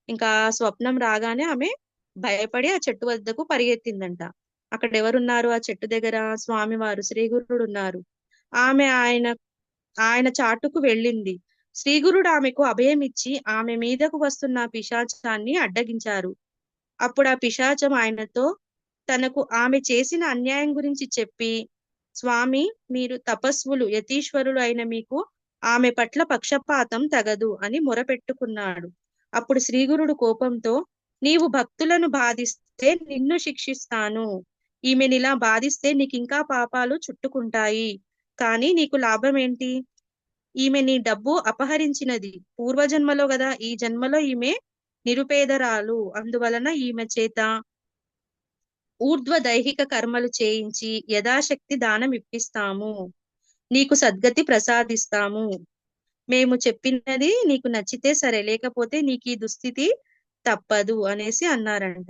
ఇంకా స్వప్నం రాగానే ఆమె భయపడి ఆ చెట్టు వద్దకు పరిగెత్తిందంట. అక్కడ ఎవరున్నారు? ఆ చెట్టు దగ్గర స్వామివారు శ్రీగురుడు ఉన్నారు. ఆమె ఆయన ఆయన చాటుకు వెళ్ళింది. శ్రీగురుడు ఆమెకు అభయమిచ్చి ఆమె మీదకు వస్తున్న పిశాచాన్ని అడ్డగించారు. అప్పుడు ఆ పిశాచం ఆయనతో తనకు ఆమె చేసిన అన్యాయం గురించి చెప్పి, స్వామి, మీరు తపస్వులు యతీశ్వరులు అయిన మీకు ఆమె పట్ల పక్షపాతం తగదు అని మొరపెట్టుకున్నాడు. అప్పుడు శ్రీగురుడు కోపంతో, నీవు భక్తులను బాధిస్తే నిన్ను శిక్షిస్తాను. ఈమెనిలా బాధిస్తే నీకింకా పాపాలు చుట్టుకుంటాయి. కానీ నీకు లాభం ఏంటి? ఈమె నీ డబ్బు అపహరించినది పూర్వజన్మలో గదా, ఈ జన్మలో ఈమె నిరుపేదరాలు. అందువలన ఈమె చేత ఊర్ధ్వ దైహిక కర్మలు చేయించి యథాశక్తి దానం ఇప్పిస్తాము. నీకు సద్గతి ప్రసాదిస్తాము. మేము చెప్పినది నీకు నచ్చితే సరే, లేకపోతే నీకు ఈ దుస్థితి తప్పదు అనేసి అన్నారంట.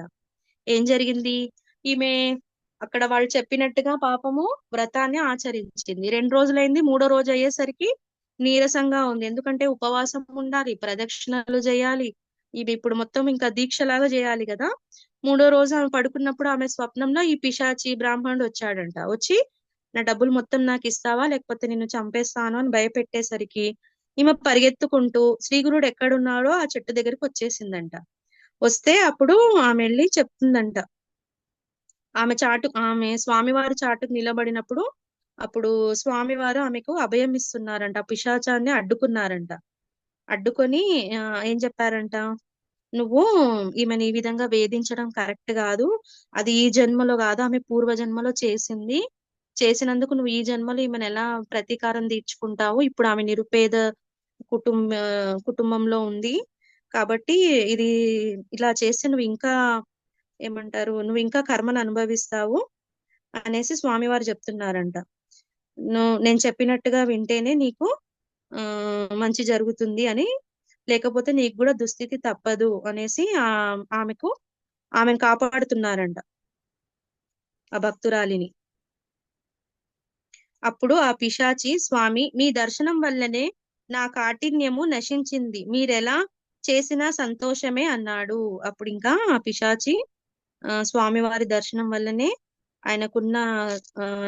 ఏం జరిగింది? ఈమె అక్కడ వాళ్ళు చెప్పినట్టుగా పాపము వ్రతాన్ని ఆచరించింది. 2 రోజులైంది. 3వ రోజు అయ్యేసరికి నీరసంగా ఉంది. ఎందుకంటే ఉపవాసం ఉండాలి, ప్రదక్షిణలు చేయాలి. ఇవి ఇప్పుడు మొత్తం ఇంకా దీక్షలాగా చేయాలి కదా. 3వ రోజు ఆమె పడుకున్నప్పుడు ఆమె స్వప్నంలో ఈ పిశాచి బ్రాహ్మణుడు వచ్చాడంట. వచ్చి నా డబ్బులు మొత్తం నాకు ఇస్తావా, లేకపోతే నిన్ను చంపేస్తాను అని భయపెట్టేసరికి ఈమె పరిగెత్తుకుంటూ శ్రీగురుడు ఎక్కడున్నాడో ఆ చెట్టు దగ్గరికి వచ్చేసిందంట. వస్తే అప్పుడు ఆమె వెళ్ళి చెప్తుందంట. ఆమె స్వామివారి చాటుకు నిలబడినప్పుడు అప్పుడు స్వామివారు ఆమెకు అభయం ఇస్తున్నారంట. ఆ పిశాచాన్ని అడ్డుకున్నారంట. అడ్డుకొని ఏం చెప్పారంట, నువ్వు ఈమెను ఈ విధంగా వేధించడం కరెక్ట్ కాదు. అది ఈ జన్మలో కాదు, ఆమె పూర్వ జన్మలో చేసింది. చేసినందుకు నువ్వు ఈ జన్మలో ఈమెను ఎలా ప్రతీకారం తీర్చుకుంటావు? ఇప్పుడు ఆమె నిరుపేద కుటుంబ కుటుంబంలో ఉంది కాబట్టి ఇది ఇలా చేస్తే నువ్వు ఇంకా ఏమంటారు, నువ్వు ఇంకా కర్మను అనుభవిస్తావు అనేసి స్వామివారు చెప్తున్నారంట. నేను చెప్పినట్టుగా వింటేనే నీకు మంచి జరుగుతుంది అని, లేకపోతే నీకు కూడా దుస్థితి తప్పదు అనేసి ఆమెను కాపాడుతున్నారంట, ఆ భక్తురాలిని. అప్పుడు ఆ పిశాచి, స్వామి, మీ దర్శనం వల్లనే నా కాఠిన్యము నశించింది, మీరెలా చేసినా సంతోషమే అన్నాడు. అప్పుడు ఇంకా ఆ పిశాచి స్వామివారి దర్శనం వల్లనే ఆయనకున్న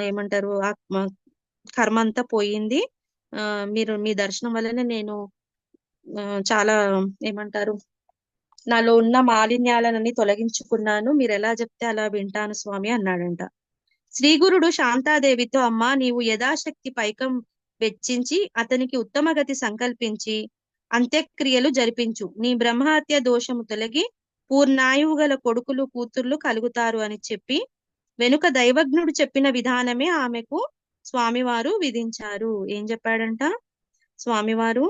ఏమంటారు కర్మ అంతా పోయింది. మీరు మీ దర్శనం వల్లనే నేను చాలా ఏమంటారు, నాలో ఉన్న మాలిన్యాలన్నీ తొలగించుకున్నాను. మీరు ఎలా చెప్తే అలా వింటాను స్వామి అన్నాడంట. శ్రీగురుడు శాంతాదేవితో, అమ్మా, నీవు యథాశక్తి పైకం వెచ్చించి అతనికి ఉత్తమ గతి సంకల్పించి అంత్యక్రియలు జరిపించు. నీ బ్రహ్మహత్య దోషము తొలగి పూర్ణాయువు గల కొడుకులు కూతుర్లు కలుగుతారు అని చెప్పి వెనుక దైవజ్ఞుడు చెప్పిన విధానమే ఆమెకు స్వామివారు విధించారు. ఏం చెప్పాడంట స్వామివారు?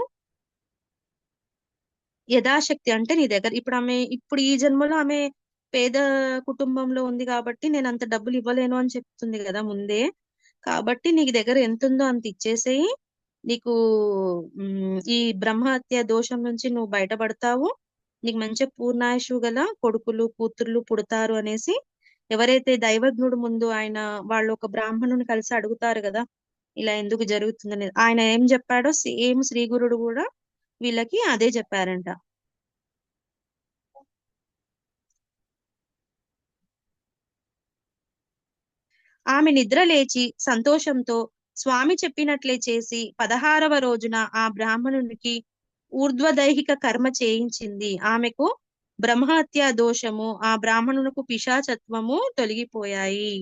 యథాశక్తి అంటే నీ దగ్గర ఇప్పుడు ఈ జన్మలో ఆమె పేద కుటుంబంలో ఉంది కాబట్టి నేను అంత డబ్బులు ఇవ్వలేను అని చెప్తుంది కదా ముందే. కాబట్టి నీ దగ్గర ఎంత ఉందో అంత ఇచ్చేసేయి. నీకు ఈ బ్రహ్మహత్య దోషం నుంచి నువ్వు బయటపడతావు. నీకు మంచి పూర్ణాయుషు గల కొడుకులు కూతుర్లు పుడతారు అనేసి ఎవరైతే దైవజ్ఞుడు ముందు వాళ్ళు ఒక బ్రాహ్మణుని కలిసి అడుగుతారు కదా ఇలా ఎందుకు జరుగుతుందని, ఆయన ఏం చెప్పాడో సేమ్ శ్రీగురుడు కూడా వీళ్ళకి అదే చెప్పారంట. ఆమె నిద్ర లేచి సంతోషంతో స్వామి చెప్పినట్లే చేసి 16వ రోజున ఆ బ్రాహ్మణునికి ఊర్ధ్వదైహిక కర్మ చేయించింది. ఆమెకు బ్రహ్మహత్య దోషము, ఆ బ్రాహ్మణునకు పిశాచత్వము తొలగిపోయాయి.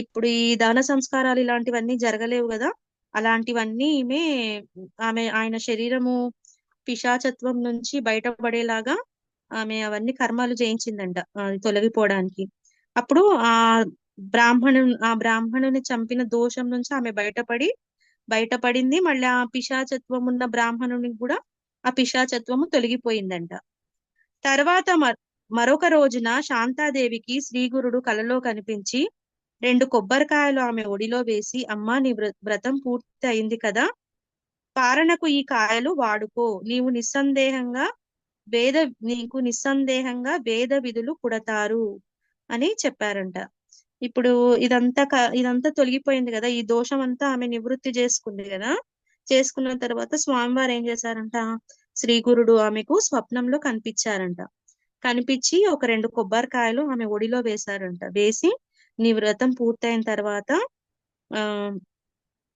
ఇప్పుడు ఈ దాన సంస్కారాలు ఇలాంటివన్నీ జరగలేవు కదా, అలాంటివన్నీ ఆయన శరీరము పిశాచత్వం నుంచి బయటపడేలాగా ఆమె అవన్నీ కర్మాలు చేయించిందంట అది తొలగిపోవడానికి. అప్పుడు ఆ బ్రాహ్మణుని చంపిన దోషం నుంచి ఆమె బయటపడింది. మళ్ళీ ఆ పిశాచత్వం ఉన్న బ్రాహ్మణునికి కూడా ఆ పిశాచత్వము తొలగిపోయిందంట. తర్వాత మరొక రోజున శాంతాదేవికి శ్రీగురుడు కలలో కనిపించి 2 కొబ్బరికాయలు ఆమె ఒడిలో వేసి, అమ్మా, నీ వ్రతం పూర్తి అయింది కదా, పారణకు ఈ కాయలు వాడుకో. నీకు నిస్సందేహంగా వేద విధులు పుడతారు అని చెప్పారంట. ఇప్పుడు ఇదంతా తొలగిపోయింది కదా, ఈ దోషం అంతా ఆమె నివృత్తి చేసుకుంది కదా. చేసుకున్న తర్వాత స్వామివారు ఏం చేశారంట, శ్రీగురుడు ఆమెకు స్వప్నంలో కనిపించారంట. కనిపించి ఒక 2 కొబ్బరికాయలు ఆమె ఒడిలో వేశారంట. వేసి నీ వ్రతం పూర్తయిన తర్వాత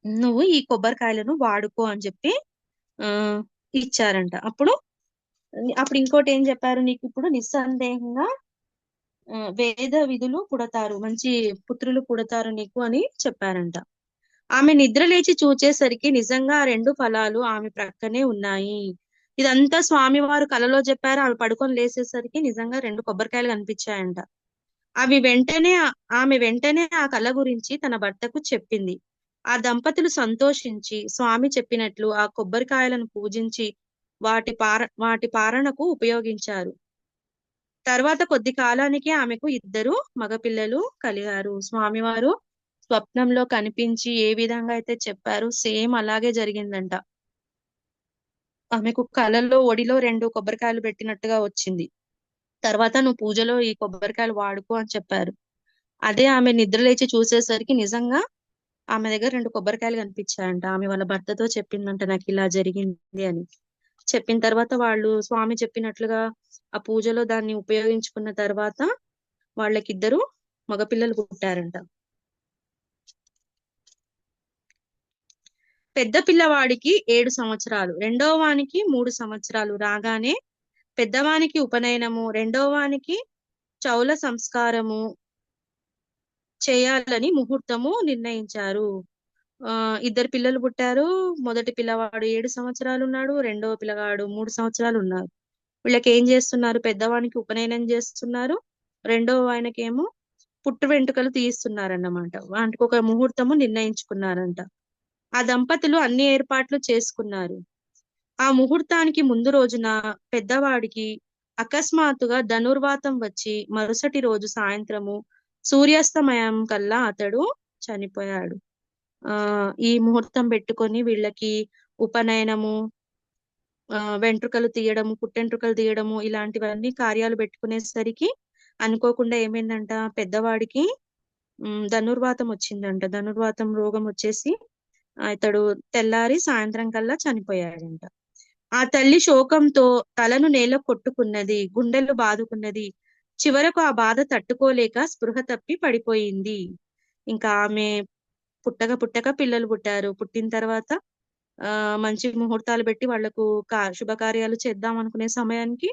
నువ్వు ఈ కొబ్బరికాయలను వాడుకో అని చెప్పి ఆ ఇచ్చారంట. అప్పుడు ఇంకోటి ఏం చెప్పారు, నీకు ఇప్పుడు నిస్సందేహంగా వేద విధులు పుడతారు, మంచి పుత్రులు పుడతారు నీకు అని చెప్పారంట. ఆమె నిద్ర లేచి చూచేసరికి నిజంగా ఆ రెండు ఫలాలు ఆమె ప్రక్కనే ఉన్నాయి. ఇదంతా స్వామివారు కలలో చెప్పారు. ఆమె పడుకొని లేచేసరికి నిజంగా రెండు కొబ్బరికాయలు కనిపించాయంట. అవి వెంటనే ఆమె వెంటనే ఆ కళ గురించి తన భర్తకు చెప్పింది. ఆ దంపతులు సంతోషించి స్వామి చెప్పినట్లు ఆ కొబ్బరికాయలను పూజించి వాటి పారణకు ఉపయోగించారు. తర్వాత కొద్ది కాలానికి ఆమెకు ఇద్దరు మగపిల్లలు కలిగారు. స్వామివారు స్వప్నంలో కనిపించి ఏ విధంగా అయితే చెప్పారు సేమ్ అలాగే జరిగిందంట. ఆమెకు కలలో ఒడిలో రెండు కొబ్బరికాయలు పెట్టినట్టుగా వచ్చింది. తర్వాత నువ్వు పూజలో ఈ కొబ్బరికాయలు వాడుకో అని చెప్పారు. అదే ఆమె నిద్ర లేచి చూసేసరికి నిజంగా ఆమె దగ్గర రెండు కొబ్బరికాయలు కనిపించాయంట. ఆమె వాళ్ళ భర్తతో చెప్పిందంట, నాకు ఇలా జరిగింది అని. చెప్పిన తర్వాత వాళ్ళు స్వామి చెప్పినట్లుగా ఆ పూజలో దాన్ని ఉపయోగించుకున్న తర్వాత వాళ్ళకిద్దరు మగపిల్లలు పుట్టారంట. పెద్ద పిల్లవాడికి 7 సంవత్సరాలు, రెండో వానికి 3 సంవత్సరాలు రాగానే పెద్దవానికి ఉపనయనము, రెండో వానికి చౌల సంస్కారము చేయాలని ముహూర్తము నిర్ణయించారు. ఇద్దరు పిల్లలు పుట్టారు. మొదటి పిల్లవాడు 7 సంవత్సరాలు ఉన్నాడు, రెండో పిల్లగాడు 3 సంవత్సరాలు ఉన్నారు. వీళ్ళకి ఏం చేస్తున్నారు, పెద్దవానికి ఉపనయనం చేస్తున్నారు, రెండో ఆయనకేమో పుట్టు వెంట్రుకలు తీయిస్తున్నారన్నమాట. వాటికి ఒక ముహూర్తము నిర్ణయించుకున్నారంట. ఆ దంపతులు అన్ని ఏర్పాట్లు చేసుకున్నారు. ఆ ముహూర్తానికి ముందు రోజున పెద్దవాడికి అకస్మాత్తుగా ధనుర్వాతం వచ్చి మరుసటి రోజు సాయంత్రము సూర్యాస్తమయం కల్లా అతడు చనిపోయాడు. ఆ ఈ ముహూర్తం పెట్టుకొని వీళ్ళకి ఉపనయనము, వెంట్రుకలు తీయడము, పుట్టెంట్రుకలు తీయడము ఇలాంటివన్నీ కార్యాలు పెట్టుకునేసరికి అనుకోకుండా ఏమైందంట, పెద్దవాడికి ధనుర్వాతం వచ్చిందంట. ధనుర్వాతం రోగం వచ్చేసి ఇతడు తెల్లారి సాయంత్రం కల్లా చనిపోయాడంట. ఆ తల్లి శోకంతో తలను నేల కొట్టుకున్నది, గుండెలు బాదుకున్నది. చివరకు ఆ బాధ తట్టుకోలేక స్పృహ తప్పి పడిపోయింది. ఇంకా ఆమె పుట్టక పిల్లలు పుట్టారు. పుట్టిన తర్వాత మంచి ముహూర్తాలు పెట్టి వాళ్లకు శుభకార్యాలు చేద్దాం అనుకునే సమయానికి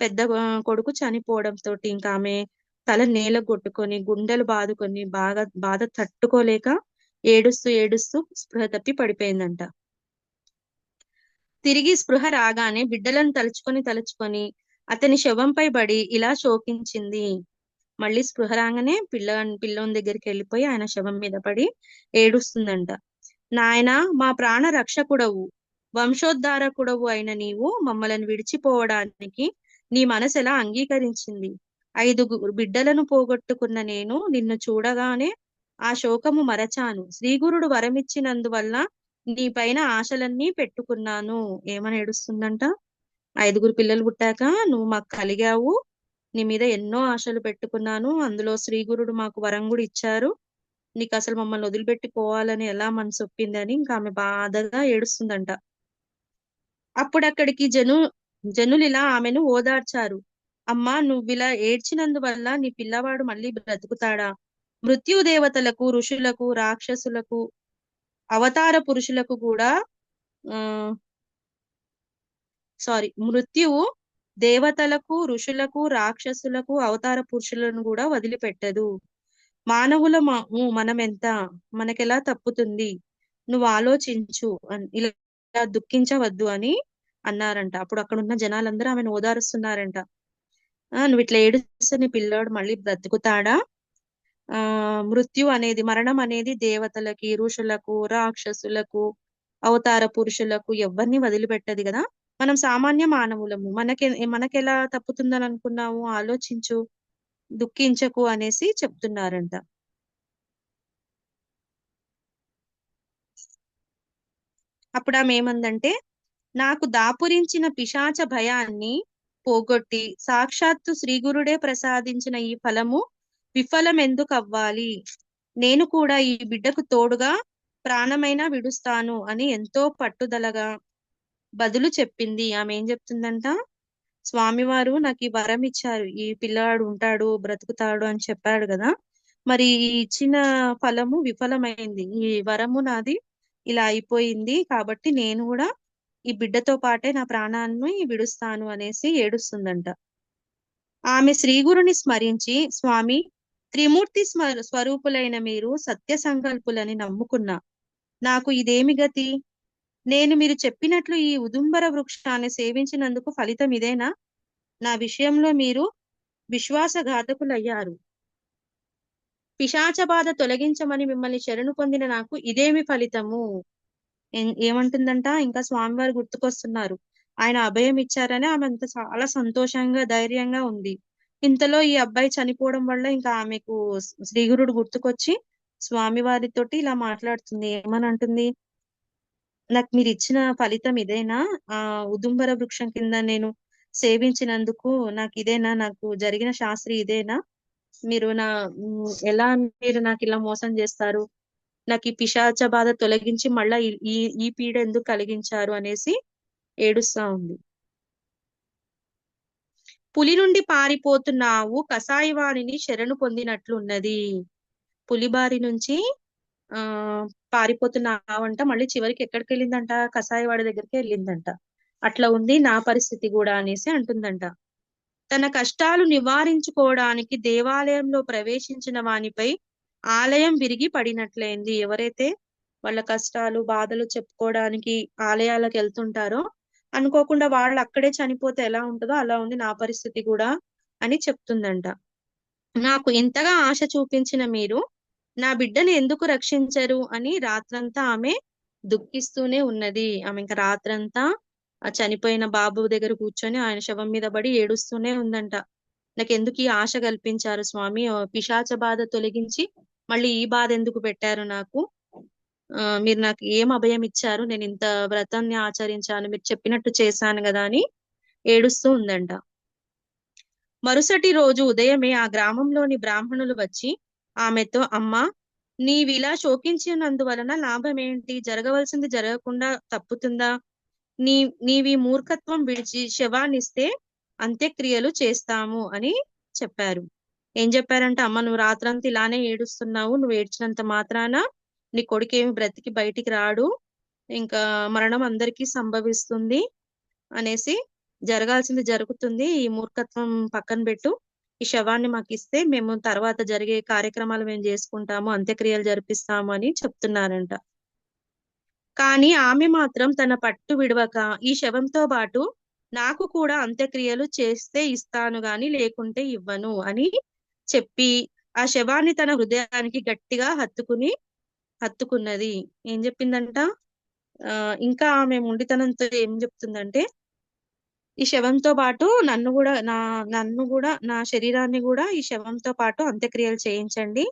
పెద్ద కొడుకు చనిపోవడం తోటి ఇంకా ఆమె తల నేల కొట్టుకొని గుండెలు బాదుకొని బాధ తట్టుకోలేక ఏడుస్తూ ఏడుస్తూ స్పృహ తప్పి పడిపోయిందంట. తిరిగి స్పృహ రాగానే బిడ్డలను తలుచుకొని అతని శవంపై పడి ఇలా శోకించింది. మళ్ళీ స్పృహ రాగానే పిల్లోని దగ్గరికి వెళ్ళిపోయి ఆయన శవం మీద పడి ఏడుస్తుందంట. నాయన, మా ప్రాణ రక్షకుడవు, వంశోద్ధారకుడవు అయిన నీవు మమ్మలను విడిచిపోవడానికి నీ మనసు ఎలా అంగీకరించింది? 5 బిడ్డలను పోగొట్టుకున్న నేను నిన్ను చూడగానే ఆ శోకము మరచాను. శ్రీగురుడు వరమిచ్చినందువల్ల నీ పైన ఆశలన్నీ పెట్టుకున్నాను. ఏమని ఏడుస్తుందంట, 5 పిల్లలు పుట్టాక నువ్వు మాకు కలిగావు, నీ మీద ఎన్నో ఆశలు పెట్టుకున్నాను, అందులో శ్రీగురుడు మాకు వరం కూడా ఇచ్చారు, నీకు అసలు మమ్మల్ని వదిలిపెట్టి పోవాలని ఎలా మనసు ఒప్పిందని ఇంకా ఆమె బాధగా ఏడుస్తుందంట. అప్పుడు అక్కడికి జనులు ఇలా ఆమెను ఓదార్చారు. అమ్మా, నువ్విలా ఏడ్చినందువల్ల నీ పిల్లవాడు మళ్ళీ బ్రతుకుతాడా? మృత్యు దేవతలకు, ఋషులకు, రాక్షసులకు, అవతార పురుషులకు కూడా మృత్యువు దేవతలకు, ఋషులకు, రాక్షసులకు, అవతార పురుషులను కూడా వదిలిపెట్టదు. మానవుల మనమెంత, మనకెలా తప్పుతుంది, నువ్వు ఆలోచించు ఇలా దుఃఖించవద్దు అని అన్నారంట. అప్పుడు అక్కడ ఉన్న జనాలందరూ ఆమెను ఓదారుస్తున్నారంట. నువ్వు ఇట్లా ఏడుస్తే నీ పిల్లోడు మళ్ళీ బ్రతుకుతాడా? మరణం అనేది దేవతలకి, ఋషులకు, రాక్షసులకు, అవతార పురుషులకు ఎవరిని వదిలిపెట్టదు కదా. మనం సామాన్య మానవులము, మనకెలా తప్పుతుందని అనుకున్నావు, ఆలోచించు, దుఃఖించకు అనేసి చెప్తున్నారంట. అప్పుడు ఆమె ఏమందంటే, నాకు దాపురించిన పిశాచ భయాన్ని పోగొట్టి సాక్షాత్తు శ్రీగురుడే ప్రసాదించిన ఈ ఫలము విఫలం ఎందుకు అవ్వాలి? నేను కూడా ఈ బిడ్డకు తోడుగా ప్రాణమైనా విడుస్తాను అని ఎంతో పట్టుదలగా బదులు చెప్పింది. ఆమె ఏం చెప్తుందంట, స్వామివారు నాకు ఈ వరం ఇచ్చారు, ఈ పిల్లవాడు ఉంటాడు, బ్రతుకుతాడు అని చెప్పాడు కదా, మరి ఈ ఇచ్చిన ఫలము విఫలమైంది, ఈ వరము నాది ఇలా అయిపోయింది, కాబట్టి నేను కూడా ఈ బిడ్డతో పాటే నా ప్రాణాన్ని విడుస్తాను అనేసి ఏడుస్తుందంట. ఆమె శ్రీగురుని స్మరించి, స్వామి, త్రిమూర్తి స్వరూపులైన మీరు సత్య సంకల్పులని నమ్ముకున్నా. నాకు ఇదేమి గతి? నేను మీరు చెప్పినట్లు ఈ ఉదుంబర వృక్షాన్ని సేవించినందుకు ఫలితం ఇదేనా? నా విషయంలో మీరు విశ్వాసఘాతకులయ్యారు. పిశాచ బాధ తొలగించమని మిమ్మల్ని శరణు పొందిన నాకు ఇదేమి ఫలితము? ఏమంటుందంట, ఇంకా స్వామివారు గుర్తుకొస్తున్నారు. ఆయన అభయం ఇచ్చారని ఆమె అంత చాలా సంతోషంగా ధైర్యంగా ఉంది. ఇంతలో ఈ అబ్బాయి చనిపోవడం వల్ల ఇంకా ఆమెకు శ్రీగురుడు గుర్తుకొచ్చి స్వామివారితోటి ఇలా మాట్లాడుతుంది. ఏమని అంటుంది, నాకు మీరు ఇచ్చిన ఫలితం ఇదేనా? ఆ ఉదుంబర వృక్షం కింద నేను సేవించినందుకు నాకు ఇదేనా? నాకు జరిగిన శాస్త్రి ఇదేనా? మీరు ఎలా మీరు నాకు ఇలా మోసం చేస్తారు? నాకు ఈ పిశాచ బాధ తొలగించి మళ్ళా ఈ ఈ ఈ పీడ ఎందుకు కలిగించారు అనేసి ఏడుస్తా ఉంది. పులి నుండి పారిపోతున్న ఆవు కసాయివాణిని శరణు పొందినట్లున్నది. పులిబారి నుంచి ఆ పారిపోతున్న ఆవంట మళ్ళీ చివరికి ఎక్కడికి వెళ్ళిందంట? కసాయివాడి దగ్గరికి వెళ్ళిందంట. అట్లా ఉంది నా పరిస్థితి కూడా అనేసి అంటుందంట. తన కష్టాలు నివారించుకోవడానికి దేవాలయంలో ప్రవేశించిన వానిపై ఆలయం విరిగి పడినట్లయింది. ఎవరైతే వాళ్ళ కష్టాలు బాధలు చెప్పుకోవడానికి ఆలయాలకు వెళ్తుంటారో అనుకోకుండా వాళ్ళు అక్కడే చనిపోతే ఎలా ఉంటుందో అలా ఉంది నా పరిస్థితి కూడా అని చెప్తుందంట. నాకు ఇంతగా ఆశ చూపించిన మీరు నా బిడ్డను ఎందుకు రక్షించరు అని రాత్రంతా ఆమె దుఃఖిస్తూనే ఉన్నది. ఆమె ఇంకా రాత్రంతా ఆ చనిపోయిన బాబు దగ్గర కూర్చొని ఆయన శవం మీద పడి ఏడుస్తూనే ఉందంట. నాకు ఎందుకు ఈ ఆశ కల్పించారు స్వామి? పిశాచ బాధ తొలగించి మళ్ళీ ఈ బాధ ఎందుకు పెట్టారు నాకు? మీరు నాకు ఏం అభయం ఇచ్చారు? నేను ఇంత వ్రతాన్ని ఆచరించాను, మీరు చెప్పినట్టు చేశాను కదా అని ఏడుస్తూ ఉందంట. మరుసటి రోజు ఉదయమే ఆ గ్రామంలోని బ్రాహ్మణులు వచ్చి ఆమెతో, అమ్మా, నీవిలా శోకించినందువలన లాభం ఏంటి? జరగవలసింది జరగకుండా తప్పుతుందా? నీవి మూర్ఖత్వం విడిచి శవాన్నిస్తే అంత్యక్రియలు చేస్తాము అని చెప్పారు. ఏం చెప్పారంటే, అమ్మ, నువ్వు రాత్రంతా ఇలానే ఏడుస్తున్నావు, నువ్వు ఏడ్చినంత మాత్రాన నీ కొడుకేమి బ్రతికి బయటికి రాడు, ఇంకా మరణం అందరికీ సంభవిస్తుంది అనేసి, జరగాల్సింది జరుగుతుంది, ఈ మూర్ఖత్వం పక్కన పెట్టు, ఈ శవాన్ని మాకు ఇస్తే మేము తర్వాత జరిగే కార్యక్రమాలు మేము చేసుకుంటాము, అంత్యక్రియలు జరిపిస్తాము అని చెప్తున్నారంట. కానీ ఆమె మాత్రం తన పట్టు విడవక, ఈ శవంతో పాటు నాకు కూడా అంత్యక్రియలు చేస్తే ఇస్తాను గాని లేకుంటే ఇవ్వను అని చెప్పి ఆ శవాన్ని తన హృదయానికి గట్టిగా హత్తుకున్నది. ఏం చెప్పిందంట? ఇంకా ఆమె మొండితనంతో ఏం చెప్తుందంటే, ఈ శవంతో పాటు నన్ను కూడా నా శరీరాన్ని కూడా ఈ శవంతో పాటు అంత్యక్రియలు చేయించండి,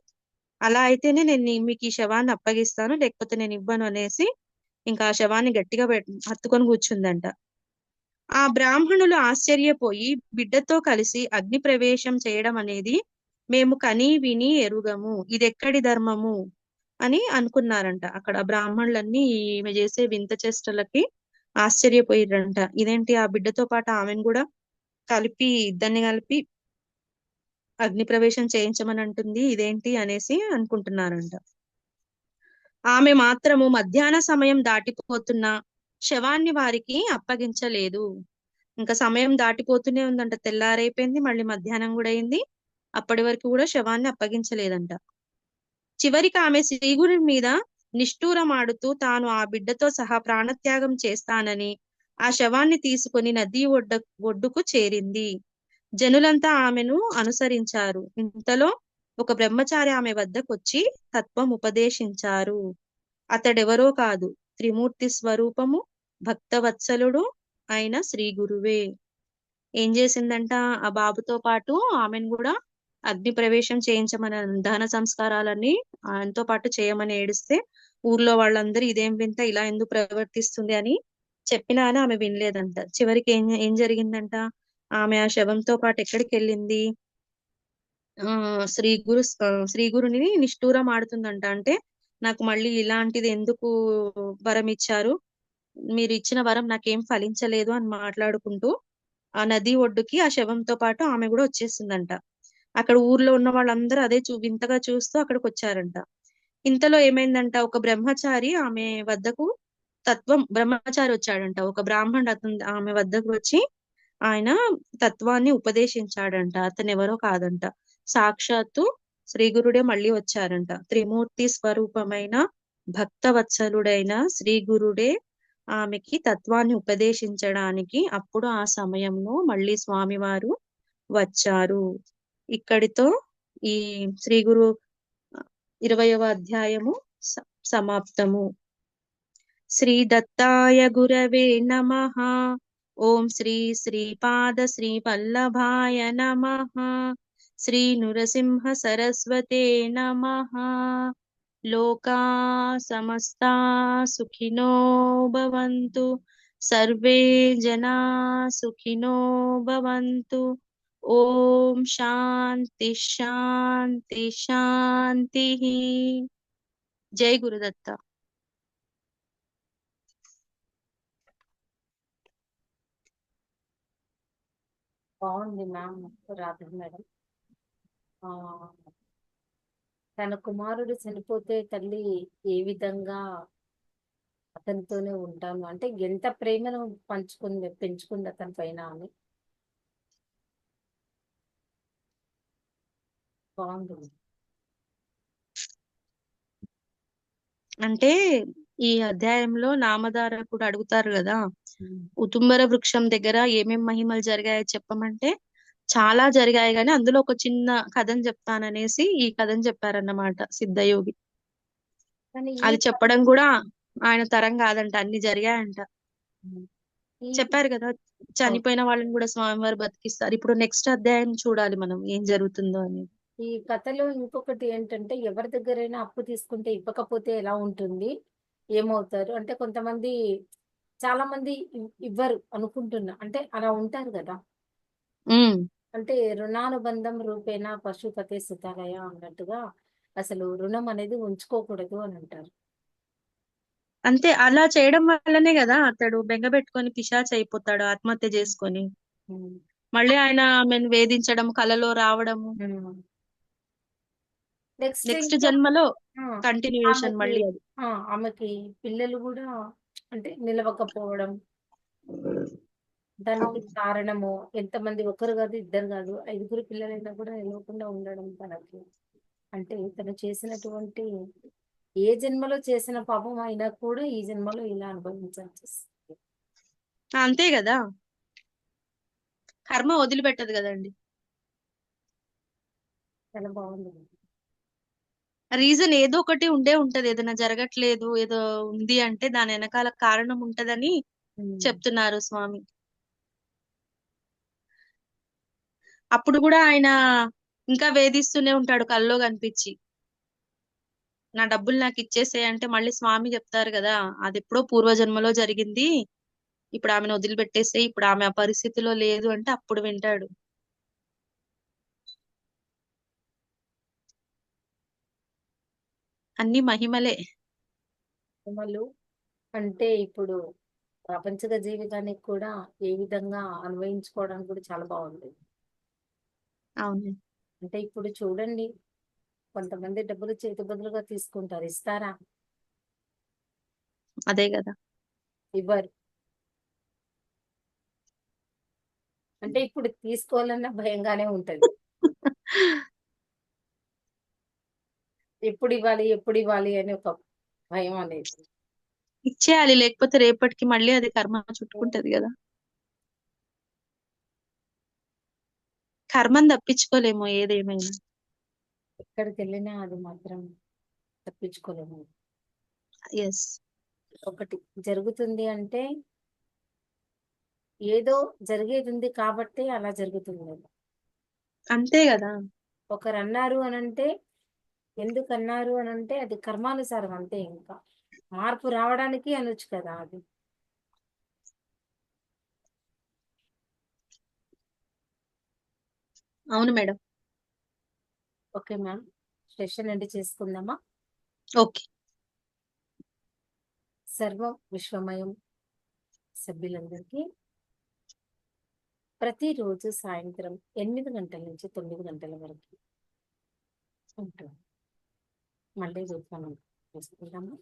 అలా అయితేనే నేను మీకు ఈ శవాన్ని అప్పగిస్తాను, లేకపోతే నేను ఇవ్వను అనేసి ఇంకా ఆ శవాన్ని గట్టిగా హత్తుకొని కూర్చుందంట. ఆ బ్రాహ్మణులు ఆశ్చర్యపోయి బిడ్డతో కలిసి అగ్ని ప్రవేశం చేయడం అనేది మేము కని విని ఎరుగము, ఇదెక్కడి ధర్మము అని అనుకున్నారంట. అక్కడ బ్రాహ్మణులన్నీ ఈమె చేసే వింత చేష్టలకి ఆశ్చర్యపోయిరంట. ఇదేంటి, ఆ బిడ్డతో పాటు ఆమెను కూడా ఇద్దరిని కలిపి అగ్ని ప్రవేశం చేయించమని అంటుంది, ఇదేంటి అనేసి అనుకుంటున్నారంట. ఆమె మాత్రము మధ్యాహ్న సమయం దాటిపోతున్న శవాన్ని వారికి అప్పగించలేదు. ఇంకా సమయం దాటిపోతూనే ఉందంట, తెల్లారైపోయింది, మళ్ళీ మధ్యాహ్నం కూడా అయింది, అప్పటి వరకు కూడా శవాన్ని అప్పగించలేదంట. చివరికి ఆమె శ్రీగురి మీద నిష్ఠూరమాడుతూ తాను ఆ బిడ్డతో సహా ప్రాణత్యాగం చేస్తానని ఆ శవాన్ని తీసుకుని నది ఒడ్డుకు చేరింది. జనులంతా ఆమెను అనుసరించారు. ఇంతలో ఒక బ్రహ్మచారి ఆమె వద్దకొచ్చి తత్వం ఉపదేశించారు. అతడెవరో కాదు, త్రిమూర్తి స్వరూపము, భక్తవత్సలుడు అయిన శ్రీ గురువే. ఏం చేసిందంట, ఆ బాబుతో పాటు ఆమెను కూడా అగ్ని ప్రవేశం చేయించమని, దహన సంస్కారాలన్నీ ఆయనతో పాటు చేయమని ఏడిస్తే ఊర్లో వాళ్ళందరూ ఇదేం వింత, ఇలా ఎందుకు ప్రవర్తిస్తుంది అని చెప్పినా అని ఆమె వినలేదంట. చివరికి ఏం జరిగిందంట, ఆమె ఆ శవంతో పాటు ఎక్కడికి వెళ్ళింది, శ్రీగురుని నిష్ఠూరం ఆడుతుందంట. అంటే నాకు మళ్ళీ ఇలాంటిది ఎందుకు వరం ఇచ్చారు, మీరు ఇచ్చిన వరం నాకేం ఫలించలేదు అని మాట్లాడుకుంటూ ఆ నది ఒడ్డుకి ఆ శవంతో పాటు ఆమె కూడా వచ్చేసిందంట. అక్కడ ఊర్లో ఉన్న వాళ్ళందరూ అదే వింతగా చూస్తూ అక్కడికి వచ్చారంట. ఇంతలో ఏమైందంట, ఒక బ్రహ్మచారి ఆమె వద్దకు బ్రహ్మచారి వచ్చాడంట. ఒక బ్రాహ్మణుడు ఆమె వద్దకు వచ్చి ఆయన తత్వాన్ని ఉపదేశించాడంట. అతను ఎవరో కాదంట, సాక్షాత్తు శ్రీ గురుడే మళ్ళీ వచ్చారంట. త్రిమూర్తి స్వరూపమైన భక్తవత్సలుడైన శ్రీ గురుడే ఆమెకి తత్వాన్ని ఉపదేశించడానికి అప్పుడు ఆ సమయంలో మళ్ళీ స్వామివారు వచ్చారు. ఇక్కడితో ఈ శ్రీ గురు 20వ అధ్యాయము సమాప్తము. శ్రీ దత్తాయ గురవే నమః. ఓం శ్రీ శ్రీపాద శ్రీ వల్లభాయ నమః. శ్రీ నృసింహ సరస్వతే నమః. లోకా సమస్తా సుఖినో భవంతు. సర్వే జనా సుఖినో భవంతు. ఓం శాంతి శాంతి శాంతి. జై గురుదత్త.
బాగుంది మ్యామ్. రాధ మేడం ఆ, తన కుమారుడు చనిపోతే తల్లి ఏ విధంగా అతనితోనే ఉంటాను అంటే ఎంత ప్రేమను పెంచుకుంది అతని పైన అని బాగుంది.
అంటే ఈ అధ్యాయంలో నామధారకుడు అడుగుతారు కదా,
ఉమ్.
ఉతుంబర వృక్షం దగ్గర ఏమేం మహిమలు జరిగాయో చెప్పమంటే చాలా జరిగాయి, కానీ అందులో ఒక చిన్న కథను చెప్తాననేసి ఈ కథను చెప్పారన్నమాట సిద్ధయోగి.
కానీ
అది చెప్పడం కూడా ఆయన తరం కాదంట, అన్ని జరిగాయంట.
ఈ
చెప్పారు కదా, చనిపోయిన వాళ్ళని కూడా స్వామివారు బతికిస్తారు. ఇప్పుడు నెక్స్ట్ అధ్యాయం చూడాలి మనం ఏం జరుగుతుందో అనేది.
ఈ కథలో ఇంకొకటి ఏంటంటే ఎవరి దగ్గరైనా అప్పు తీసుకుంటే ఇవ్వకపోతే ఎలా ఉంటుంది, ఏమవుతారు అంటే కొంతమంది చాలా మంది ఇవ్వరు అనుకుంటున్నా అంటే అలా ఉంటారు కదా.
ఉమ్
అంటే రుణానుబంధం రూపేణ పశుపతే సుతాలయ అన్నట్టుగా అసలు రుణం అనేది ఉంచుకోకూడదు అని అంటారు.
అంతే, అలా చేయడం వల్లనే కదా అతడు బెంగ పెట్టుకొని పిశాచ్ అయిపోతాడు, ఆత్మహత్య చేసుకొని. మళ్ళీ ఆయన ఆమెను వేధించడం, కలలో రావడము,
నెక్స్ట్
నెక్స్ట్
ఇంకా
జన్మలో
ఆ,
కంటిన్యూయేషన్
ఆమెకి
మళ్ళీ అది.
ఆమెకి పిల్లలు కూడా అంటే నిలవకపోవడం, దానికి కారణము ఎంతమంది, ఒకరు కాదు ఇద్దరు కాదు 5 పిల్లలైనా కూడా నిలవకుండా ఉండడం తనకి అంటే తను చేసినటువంటి ఏ జన్మలో చేసిన పాపం అయినా కూడా ఈ జన్మలో ఇలా అనుభవించాల్సి వస్తుంది.
అంతే కదా, కర్మ వదిలిపెట్టదు కదండి.
చాలా బాగుంది.
రీజన్ ఏదో ఒకటి ఉంటది, ఏదైనా జరగట్లేదు ఏదో ఉంది అంటే దాని వెనకాల కారణం ఉంటదని
ఉమ్.
చెప్తున్నారు స్వామి. అప్పుడు కూడా ఆయన ఇంకా వేధిస్తూనే ఉంటాడు కల్లో కనిపించి, నా డబ్బులు నాకు ఇచ్చేసేయ్ అంటే మళ్ళీ స్వామి చెప్తారు కదా, అది ఎప్పుడో పూర్వజన్మలో జరిగింది, ఇప్పుడు ఆమెను వదిలిపెట్టేసే, ఇప్పుడు ఆమె ఆ పరిస్థితిలో లేదు అంటే అప్పుడు వింటాడు. అన్ని మహిమలే.
మహిమలు అంటే ఇప్పుడు ప్రాపంచిక జీవితానికి కూడా ఏ విధంగా అన్వయించుకోవడానికి కూడా చాలా బాగుంది.
అవును,
అంటే ఇప్పుడు చూడండి, కొంతమంది డబ్బులు చేతి బదులుగా తీసుకుంటారు, ఇస్తారా?
అదే కదా.
ఇవ్వరు. అంటే ఇప్పుడు తీసుకోవాలన్న భయంగానే ఉంటది. ఎప్పుడు ఇవ్వాలి అని ఒక భయం అనేది.
ఇచ్చేయాలి, లేకపోతే రేపటికి మళ్ళీ అది కర్మ చుట్టుకుంటది కదా. కర్మని తప్పించుకోలేము ఏదేమైనా.
ఎక్కడికి వెళ్ళినా అది మాత్రం తప్పించుకోలేము.
ఎస్.
ఒకటి జరుగుతుంది అంటే ఏదో జరిగేది ఉంది కాబట్టి అలా జరుగుతుంది.
అంతే కదా.
ఒకరు అన్నారు అని అంటే ఎందుకు అన్నారు అని అంటే అది కర్మానుసారం అంతే, ఇంకా మార్పు రావడానికి అనొచ్చు కదా అది.
అవును madam.
Okay ma'am, session end చేసుకుందామా?
ఓకే.
సర్వం విశ్వమయం సభ్యులందరికీ ప్రతిరోజు సాయంత్రం 8 గంటల నుంచి 9 గంటల వరకు ఉంటుంది. మళ్ళీ రేపు మనం చేసుకుంటాము.